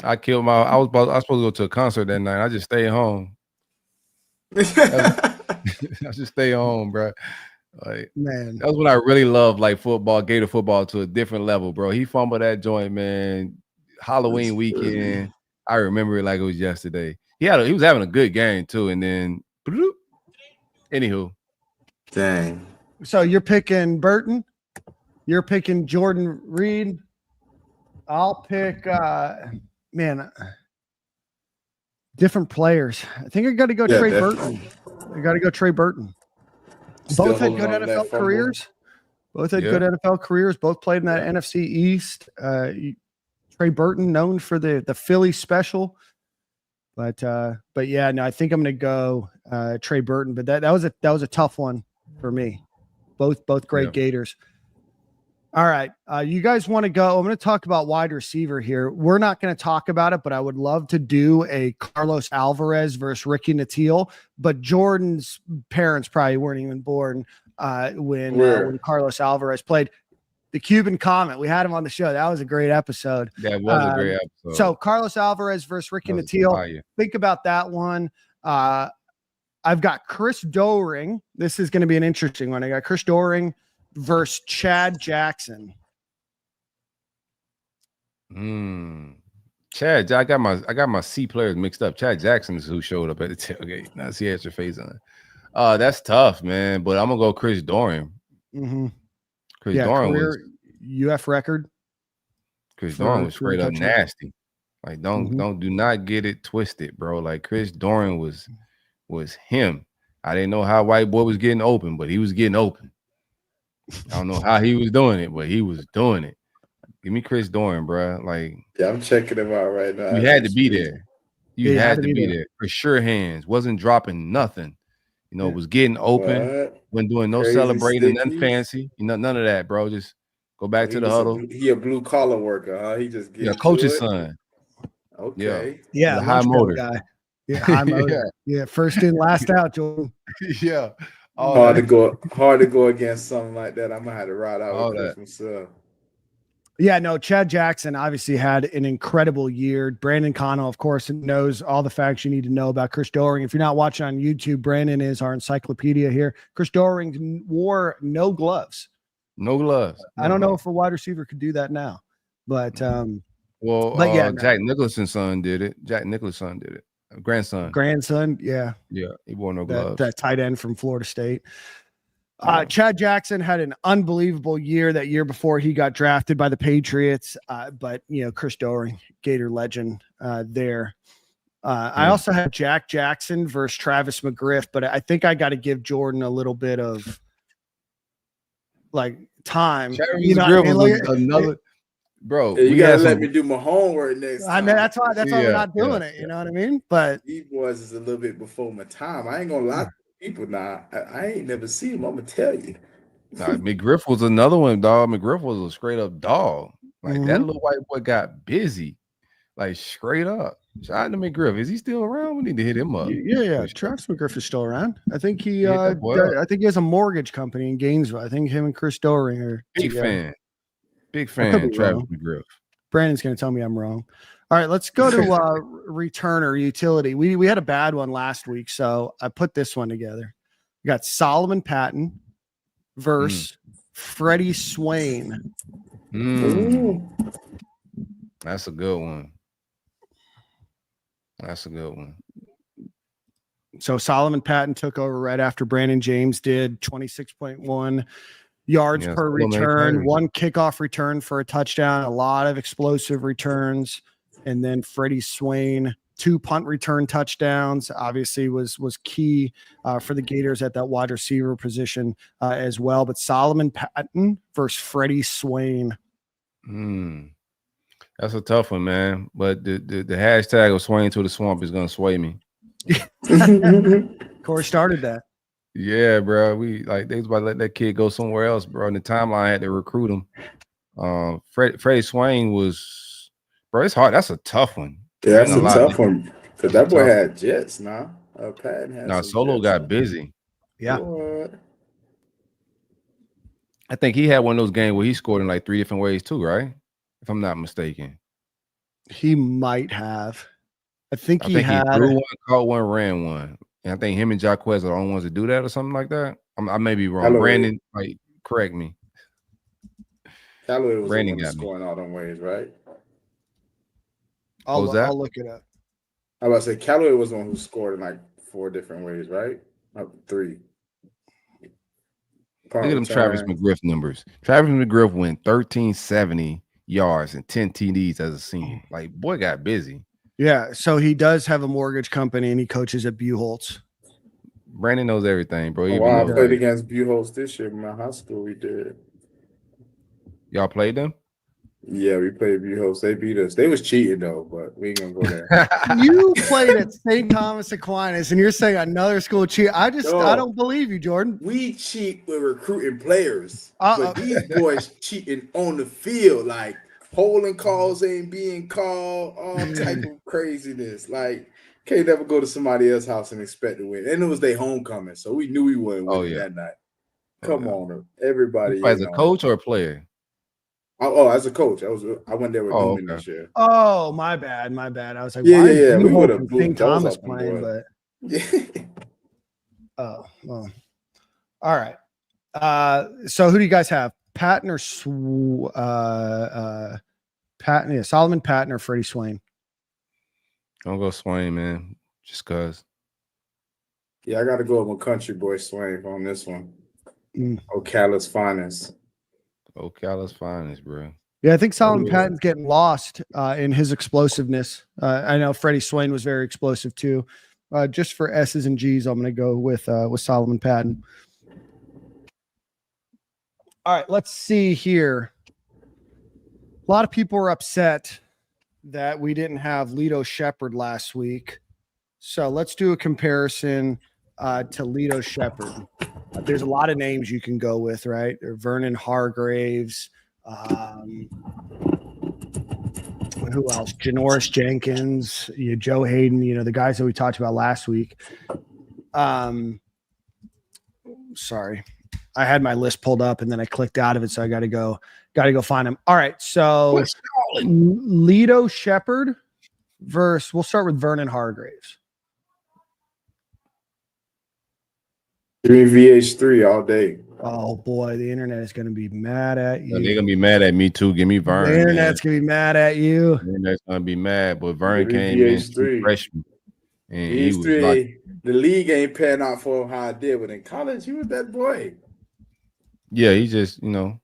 I was supposed to go to a concert that night. I just stayed home. I just stay home, bro. Like, man, that was when I really loved like football, Gator football to a different level, bro. He fumbled that joint, man. Halloween weekend. I remember it like it was yesterday. He was having a good game too, and then anywho. Dang. So you're picking Burton? You're picking Jordan Reed? I'll pick different players. I think I got to go Trey Burton. I got to go Trey Burton. Both had good NFL careers. Good NFL careers. Both played in that NFC East. Trey Burton, known for the Philly special. But yeah, no, I think I'm going to go Trey Burton. But that was a tough one for me. Both great Gators. All right. You guys want to go? I'm going to talk about wide receiver here. We're not going to talk about it, but I would love to do a Carlos Alvarez versus Ricky Natil. But Jordan's parents probably weren't even born when Carlos Alvarez played. The Cuban Comet. We had him on the show. That was a great episode. That was a great episode. So Carlos Alvarez versus Ricky Natil. Think about that one. I've got Chris Doering. This is going to be an interesting one. I got Chris Doering versus Chad Jackson. Chad, I got my C players mixed up. Chad Jackson is who showed up at the tailgate. Now see has your face on. That's tough, man. But I'm gonna go Chris Doran. Mm-hmm. Chris Doran was UF record. Chris Doran was straight up nasty. Like do not get it twisted, bro. Like Chris Doran was him. I didn't know how white boy was getting open, but he was getting open. I don't know how he was doing it, but he was doing it. Give me Chris Doran, bro. Like, yeah, I'm checking him out right now. You had to be there. You had to be there for sure. Hands wasn't dropping nothing. You know, was getting open. Wasn't doing no crazy celebrating, nothing fancy. You know, none of that, bro. Just go back to the huddle. He a blue collar worker, huh? He just coach's son. Okay. Yeah, high motor guy. Yeah, high motor. Yeah, first in, last out, Jordan. Yeah. Hard to go against something like that. I'm gonna have to ride out with Chris myself. Yeah, no, Chad Jackson obviously had an incredible year. Brandon Connell, of course, knows all the facts you need to know about Chris Doering. If you're not watching on YouTube, Brandon is our encyclopedia here. Chris Doering wore no gloves. No gloves. I don't know if a wide receiver could do that now, but Jack Nicholson's son did it. Jack Nicholson's son did it. Grandson, yeah, he wore no gloves. That tight end from Florida State. Chad Jackson had an unbelievable year that year before he got drafted by the Patriots. But Chris Doering, Gator legend there. I also had Jack Jackson versus Travis McGriff, but I think I got to give Jordan a little bit of like time. McGriff was another. Bro, you gotta let me do my homework next time. I mean, that's why we're not doing it. You know what I mean? But these boys is a little bit before my time. I ain't gonna lie to people now. I ain't never seen him. I'm gonna tell you. McGriff was another one, dog. McGriff was a straight up dog. Like that little white boy got busy, like straight up. Shout out to McGriff. Is he still around? We need to hit him up. Yeah. Travis McGriff is still around. I think he has a mortgage company in Gainesville. I think him and Chris Doering are Big fan of Travis McGriff. Brandon's going to tell me I'm wrong. All right, let's go to returner utility. We had a bad one last week, so I put this one together. We got Solomon Patton versus Freddie Swain. That's a good one. So Solomon Patton took over right after Brandon James did. 26.1 yards per return, one kickoff return for a touchdown, a lot of explosive returns. And then Freddie Swain, 2 punt return touchdowns, obviously was key for the Gators at that wide receiver position as well. But Solomon Patton versus Freddie Swain. That's a tough one, man. But the hashtag of Swain to the swamp is going to sway me. Corey started that. Yeah, bro. They was about to let that kid go somewhere else, bro. In the timeline, I had to recruit him. Freddie Swain was, bro. It's hard. That's a tough one. Yeah, that's a tough one. Because that boy had jets now. Patton had Solo got busy. Yeah. What? I think he had one of those games where he scored in like 3 different ways too, right? If I'm not mistaken. He might have. I think he threw one, caught one, ran one. And I think him and Jaquez are the only ones that do that or something like that. I may be wrong. Brandon, correct me. Callaway was Brandon got scoring all them ways, right? I'll look it up. I was about to say Callaway was the one who scored in like 4 different ways, right? 3. Look at them Travis McGriff numbers. Travis McGriff went 1370 yards and 10 TDs as a senior. Like, boy got busy. Yeah, so he does have a mortgage company and he coaches at Buchholz. Brandon knows everything, bro. I played against Buchholz this year in my high school. We did. Y'all played them? Yeah, we played Buchholz. They beat us. They was cheating though, but we ain't gonna go there. You played at St. Thomas Aquinas, and you're saying another school cheat. I don't believe you, Jordan. We cheat with recruiting players, but these boys cheating on the field, like holding calls ain't being called, all type of craziness. Like, can't never go to somebody else's house and expect to win. And it was their homecoming, so we knew we wouldn't win that night. Come on, everybody. As a coach or a player? Oh, as a coach, I went there with Newman this year. Oh, my bad. I was like, yeah. We would have St. Thomas playing, but oh, well. All right. So who do you guys have? Patton or Patton, Solomon Patton or Freddie Swain? Don't go Swain, man. Just cause. Yeah, I got to go with my country boy Swain on this one. Ocala's finest. Ocala's finest, bro. Yeah, I think Solomon Patton's getting lost in his explosiveness. I know Freddie Swain was very explosive too. Just for S's and G's, I'm going to go with Solomon Patton. All right, let's see here. A lot of people were upset that we didn't have Lito Shepherd last week. So let's do a comparison to Lito Shepherd. There's a lot of names you can go with, right? Vernon Hargraves. Who else? Janoris Jenkins, Joe Hayden, the guys that we talked about last week. Sorry. I had my list pulled up and then I clicked out of it, so I got to go find him. All right, so Lito Shepherd versus, we'll start with Vernon Hargraves. Give me VH3 all day. Oh boy, the internet is going to be mad at you. They're gonna be mad at me too. Give me Vern. The internet's going to be mad at you. The internet's gonna be mad, but Vern came in freshman, and he was like, the league ain't paying out for him how I did, but in college, he was that boy. Yeah, he just, I'm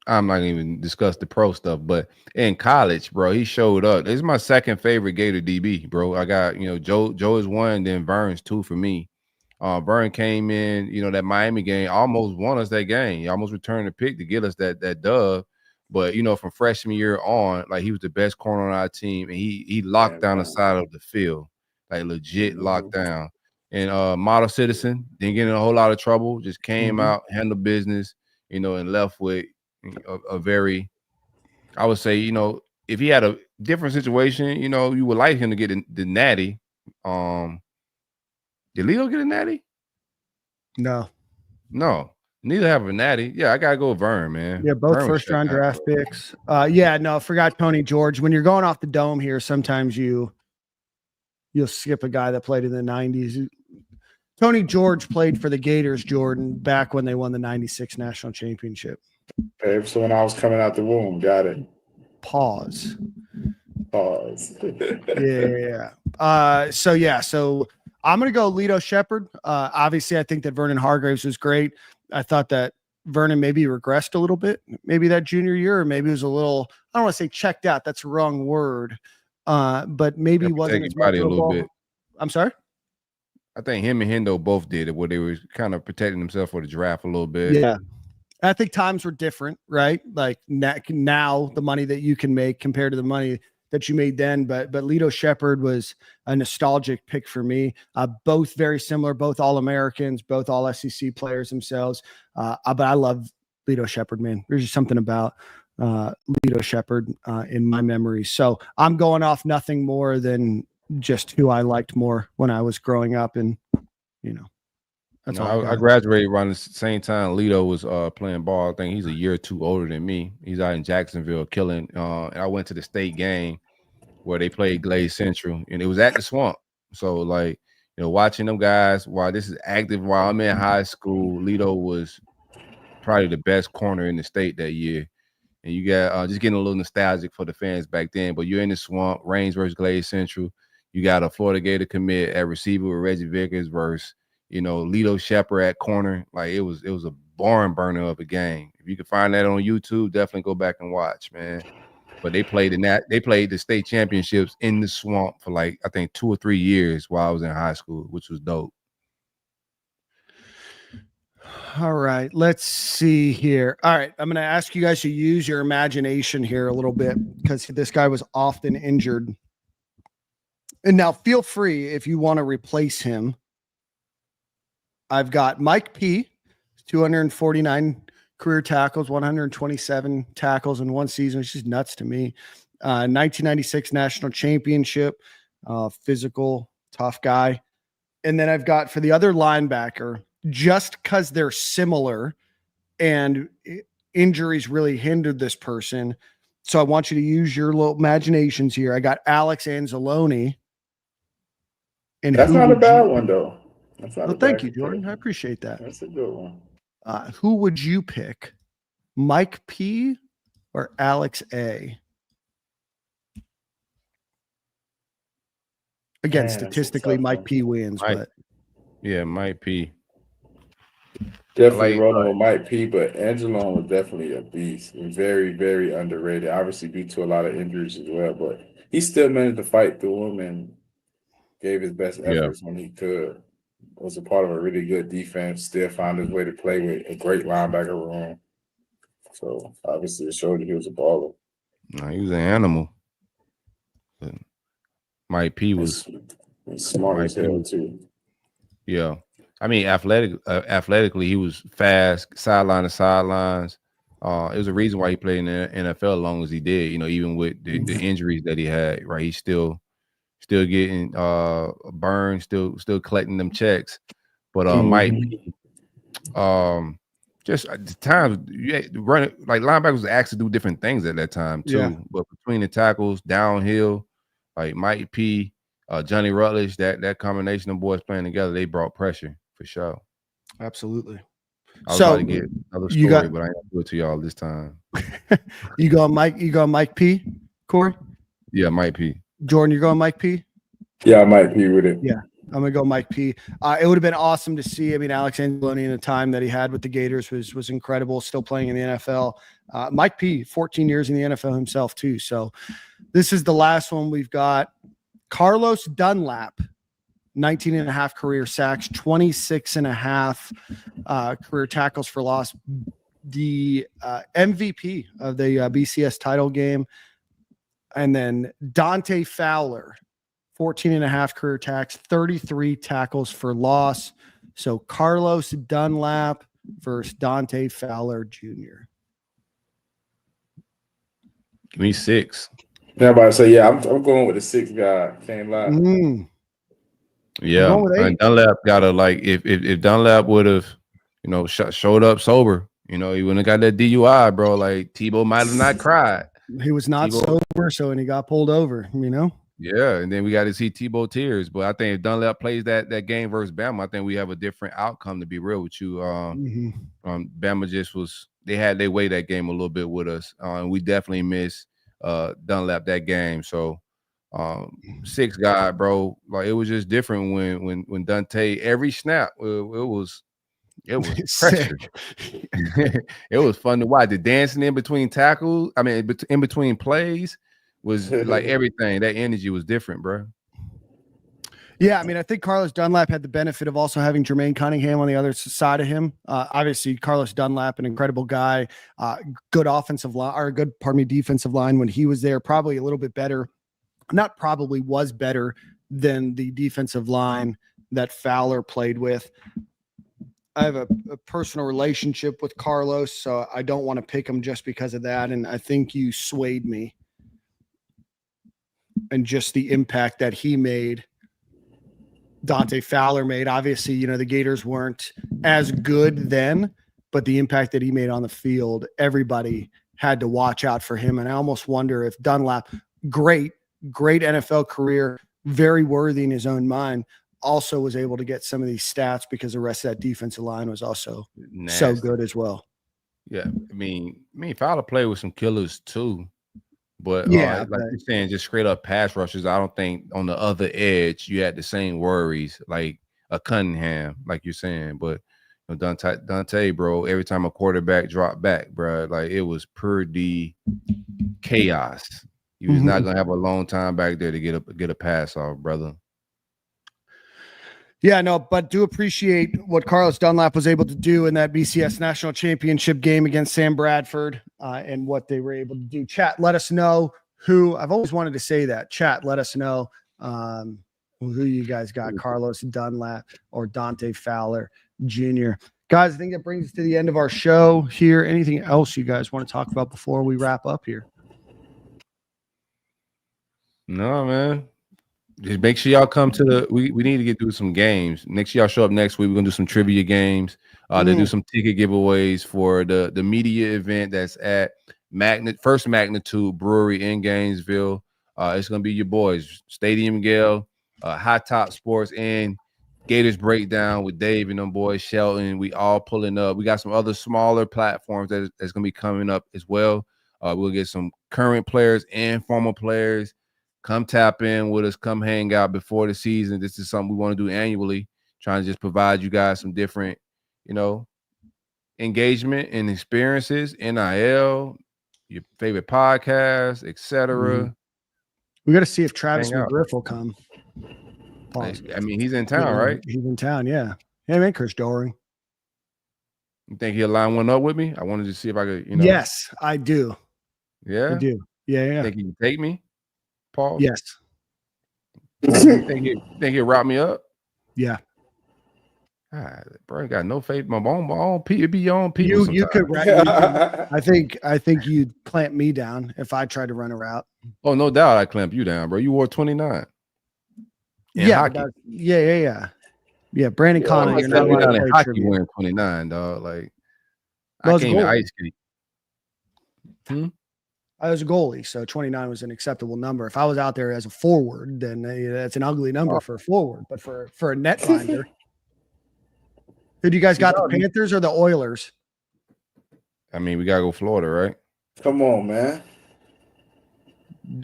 not gonna even discuss the pro stuff, but in college, bro, he showed up. This is my second favorite Gator DB, bro. I got, Joe is one, then Vern's two for me. Vern came in, that Miami game, almost won us that game. He almost returned the pick to get us that dub. But, from freshman year on, like, he was the best corner on our team, and he locked down the side of the field, like legit locked down. And model citizen, didn't get in a whole lot of trouble, just came out, handled business, and left with a very, I would say, if he had a different situation, you would like him to get the natty. Did Lito get a natty? No. Neither have a natty. Yeah, I gotta go with Vern, man. Yeah, both Vern first-round draft picks. Forgot Tony George. When you're going off the dome here, sometimes you'll skip a guy that played in the 90s. Tony George played for the Gators, Jordan, back when they won the 96 national championship. Okay, so when I was coming out the womb, got it. Pause. Yeah. So I'm going to go Lito Shepherd. Obviously, I think that Vernon Hargraves was great. I thought that Vernon maybe regressed a little bit, maybe that junior year, or maybe it was a little, I don't want to say checked out. That's the wrong word. But maybe wasn't as much a little bit. I'm sorry? I think him and Hendo both did it, where they were kind of protecting themselves for the draft a little bit. Yeah. I think times were different, right? Like now the money that you can make compared to the money that you made then, but Lito Shepherd was a nostalgic pick for me. Both very similar, both All-Americans, both all SEC players themselves. But I love Lito Shepherd, man. There's just something about Lito Shepherd in my memory. So I'm going off nothing more than just who I liked more when I was growing up, and that's all. I graduated around the same time Lito was playing ball. I think he's a year or two older than me. He's out in Jacksonville killing. And I went to the state game where they played Glade Central, and it was at the Swamp. So, like, watching them guys while this is active, while I'm in high school, Lito was probably the best corner in the state that year. And you got just getting a little nostalgic for the fans back then. But you're in the Swamp, Reigns versus Glade Central. You got a Florida Gator commit at receiver with Reggie Vickers versus Lito Shepherd at corner. Like, it was a barn burner of a game. If you can find that on YouTube, definitely go back and watch, man. But they played the state championships in the Swamp for like, I think 2 or 3 years while I was in high school, which was dope. All right, let's see here. All right, I'm going to ask you guys to use your imagination here a little bit, because this guy was often injured. And now feel free if you want to replace him. I've got Mike P, 249 career tackles, 127 tackles in one season, which is nuts to me. 1996 national championship, physical, tough guy. And then I've got, for the other linebacker, just because they're similar and injuries really hindered this person, so I want you to use your little imaginations here. I got Alex Anzalone. And that's not a bad one, though. Well, thank you, Jordan. I appreciate that. That's a good one. Who would you pick, Mike P or Alex A? Again, Man, that's a statistically, tough Mike one. P wins, but Yeah, Mike P. Definitely Like, rolling with Mike P, but Angelon was definitely a beast and very, very underrated. Obviously, due to a lot of injuries as well, but he still managed to fight through them and gave his best yeah, efforts when he could. Was a part of a really good defense. Still found his way to play with a great linebacker room. So obviously, it showed that he was a baller. no, he was an animal. But Mike P was And smart Mike as P. hell too. Yeah, I mean, athletically, he was fast, sideline to sidelines. It was a reason why he played in the NFL as long as he did. You know, even with the injuries that he had, right? He's still getting burned, still collecting them checks. But Mike P, just at the times running like linebackers actually do different things at that time too. Yeah. But between the tackles, downhill, like Mike P, Johnny Rutledge, that combination of boys playing together, they brought pressure for sure. absolutely. I was So about to get another you story, got- but I ain't gonna do it to y'all this time. You going Mike P, Corey? Yeah, Mike P. Jordan, you're going Mike P? Yeah, I might be with it. Yeah. I'm gonna go Mike P. It would have been awesome to see. I mean, Alex Angeloni in the time that he had with the Gators was incredible. Still playing in the NFL. Mike P, 14 years in the NFL himself too. So this is the last one we've got. Carlos Dunlap, 19 and a half career sacks, 26 and a half career tackles for loss. The MVP of the BCS title game, and then Dante Fowler. 14 and a half career tacks, 33 tackles for loss. So Carlos Dunlap versus Dante Fowler Jr. Give me 6. Yeah, I'm about to say, yeah, I'm going with the 6 guy. Can't lie. Yeah, going with 8. and Dunlap gotta like if Dunlap would have, you know, showed up sober, you know, he wouldn't have got that DUI, bro. Like Tebow might have not cried. He was not sober, and he got pulled over, you know? Yeah, and then we got to see Tebow tears. But I think if Dunlap plays that game versus Bama, I think we have a different outcome, to be real with you. Bama just they had their way that game a little bit with us. And we definitely missed Dunlap that game. So 6 guy, bro, like it was just different when Dante every snap, it was pressure. It was fun to watch. The dancing in between tackles, I mean, in between plays was like everything. That energy was different, bro. Yeah, I mean, I think Carlos Dunlap had the benefit of also having Jermaine Cunningham on the other side of him. Obviously, Carlos Dunlap, an incredible guy, good offensive line, or defensive line when he was there. Probably a little bit better. Not probably was better than the defensive line that Fowler played with. I have a personal relationship with Carlos, so I don't want to pick him just because of that. And I think you swayed me. And just the impact that he made, Dante Fowler made. Obviously, you know, the Gators weren't as good then, but the impact that he made on the field, everybody had to watch out for him. And I almost wonder if Dunlap, great NFL career, very worthy in his own mind, also was able to get some of these stats because the rest of that defensive line was also so good as well. Yeah, I mean, Fowler played with some killers too. But yeah, like you're saying, just straight up pass rushers, I don't think on the other edge you had the same worries like a Cunningham, like you're saying. But you know, Dante, bro, every time a quarterback dropped back, bro, like it was pretty chaos. He was not gonna have a long time back there to get a pass off, brother. Yeah, no, but do appreciate what Carlos Dunlap was able to do in that BCS national championship game against Sam Bradford and what they were able to do. Chat, let us know who. I've always wanted to say that. Chat, let us know who you guys got, Carlos Dunlap or Dante Fowler Jr. Guys, I think that brings us to the end of our show here. Anything else you guys want to talk about before we wrap up here? No, man. Just make sure y'all come to the. We need to get through some games. Next y'all show up next week. We're gonna do some trivia games. They do some ticket giveaways for the media event that's at First Magnitude Brewery in Gainesville. It's gonna be your boys, Stadium and Gale, High Top Sports, and Gators Breakdown with Dave and them boys, Shelton. We all pulling up. We got some other smaller platforms that's gonna be coming up as well. We'll get some current players and former players. come tap in with us, come hang out before the season. This is something we want to do annually, trying to just provide you guys some different, engagement and experiences, NIL, your favorite podcast, etc. We got to see if Travis Hang out. McGriff will come. Pause. I mean, he's in town, right? He's in town, yeah. Him and Chris Doering. You think he'll line one up with me? I wanted to see if I could, Yes, I do. Yeah? I do. Yeah. Think he can take me? Paul? Yes. think he'll route me up? Yeah. Bro, you got no faith. My own people be your own people. You could I think you'd clamp me down if I tried to run a route. Oh, no doubt I clamp you down, bro. You wore 29. Yeah. Brandon Connor, you're not allowed to play hockey trivia. wearing 29, dog. Like, I can't even ice skate. I was a goalie, so 29 was an acceptable number. If I was out there as a forward, then that's an ugly number for a forward. But for a netminder, who do you guys got? The Panthers or the Oilers? I mean, we gotta go Florida, right? Come on, man.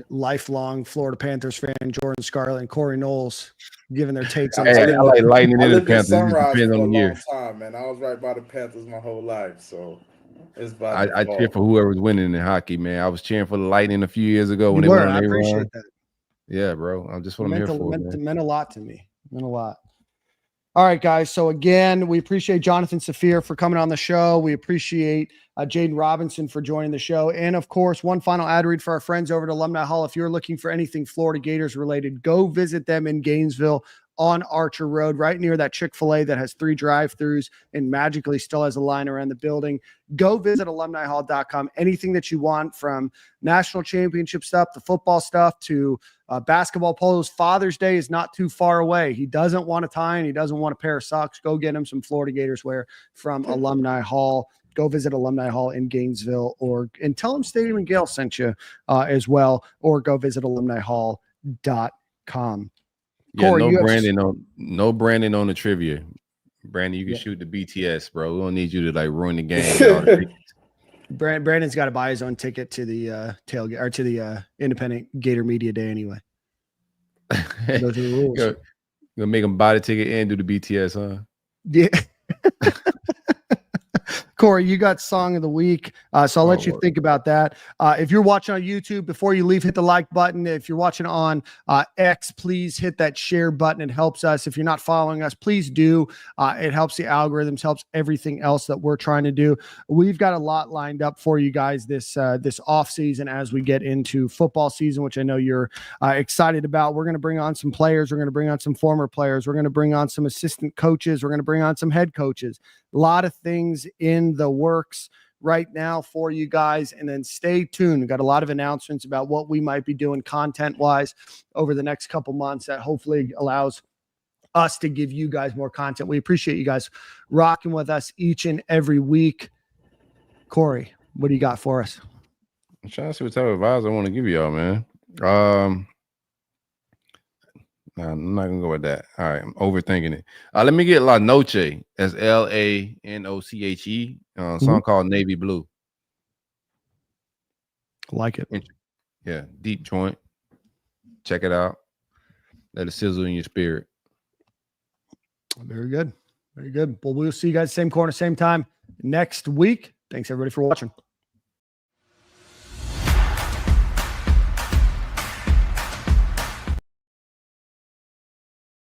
Lifelong Florida Panthers fan Jordan Scarlett and Corey Knowles giving their takes on. Hey, I like lightning in the Panthers. Sunrise It depends for on a the year. long time, man. I was right by the Panthers my whole life, so it's I cheer for whoever was winning in hockey, man. I was cheering for the Lightning a few years ago when You they were. went on I their appreciate run. that. Yeah, bro. I'm just what I'm here for. Meant a lot to me. Meant a lot. All right, guys. So again, we appreciate Jonathan Safir for coming on the show. We appreciate Jaden Robinson for joining the show. And of course, one final ad read for our friends over at Alumni Hall. If you're looking for anything Florida Gators related, go visit them in Gainesville on Archer Road, right near that Chick-fil-A that has 3 drive-thrus and magically still has a line around the building. Go visit alumnihall.com. Anything that you want, from national championship stuff, the football stuff, to basketball polos. Father's Day is not too far away. He doesn't want a tie and he doesn't want a pair of socks. Go get him some Florida Gators wear from Alumni Hall. Go visit Alumni Hall in Gainesville, and tell them Stadium and Gale sent you as well, or go visit alumnihall.com. Yeah, Corey, no branding on the trivia. Brandon, you can shoot the BTS, bro. We don't need you to ruin the game. Brandon's got to buy his own ticket to the tailgate, or to the Independent Gator Media Day anyway. Those are the rules. Gonna make him buy the ticket and do the BTS, huh? Yeah. Corey, you got song of the week, so I'll let you think about that. If you're watching on YouTube, before you leave, hit the like button. If you're watching on X, please hit that share button. It helps us. If you're not following us, please do. It helps the algorithms, helps everything else that we're trying to do. We've got a lot lined up for you guys this off season as we get into football season, which I know you're excited about. We're going to bring on some players. We're going to bring on some former players. We're going to bring on some assistant coaches. We're going to bring on some head coaches. A lot of things in the works right now for you guys, and then stay tuned. We've got a lot of announcements about what we might be doing content-wise over the next couple months that hopefully allows us to give you guys more content. We appreciate you guys rocking with us each and every week. Corey, what do you got for us? I'm trying to see what type of advice I want to give y'all, man. Nah, I'm not gonna go with that. All right, I'm overthinking it. Let me get La Noche. That's LANOCHE. Song called Navy Blue. Like it. Yeah, deep joint. Check it out. Let it sizzle in your spirit. Very good. Very good. Well, we'll see you guys same corner, same time next week. Thanks everybody for watching.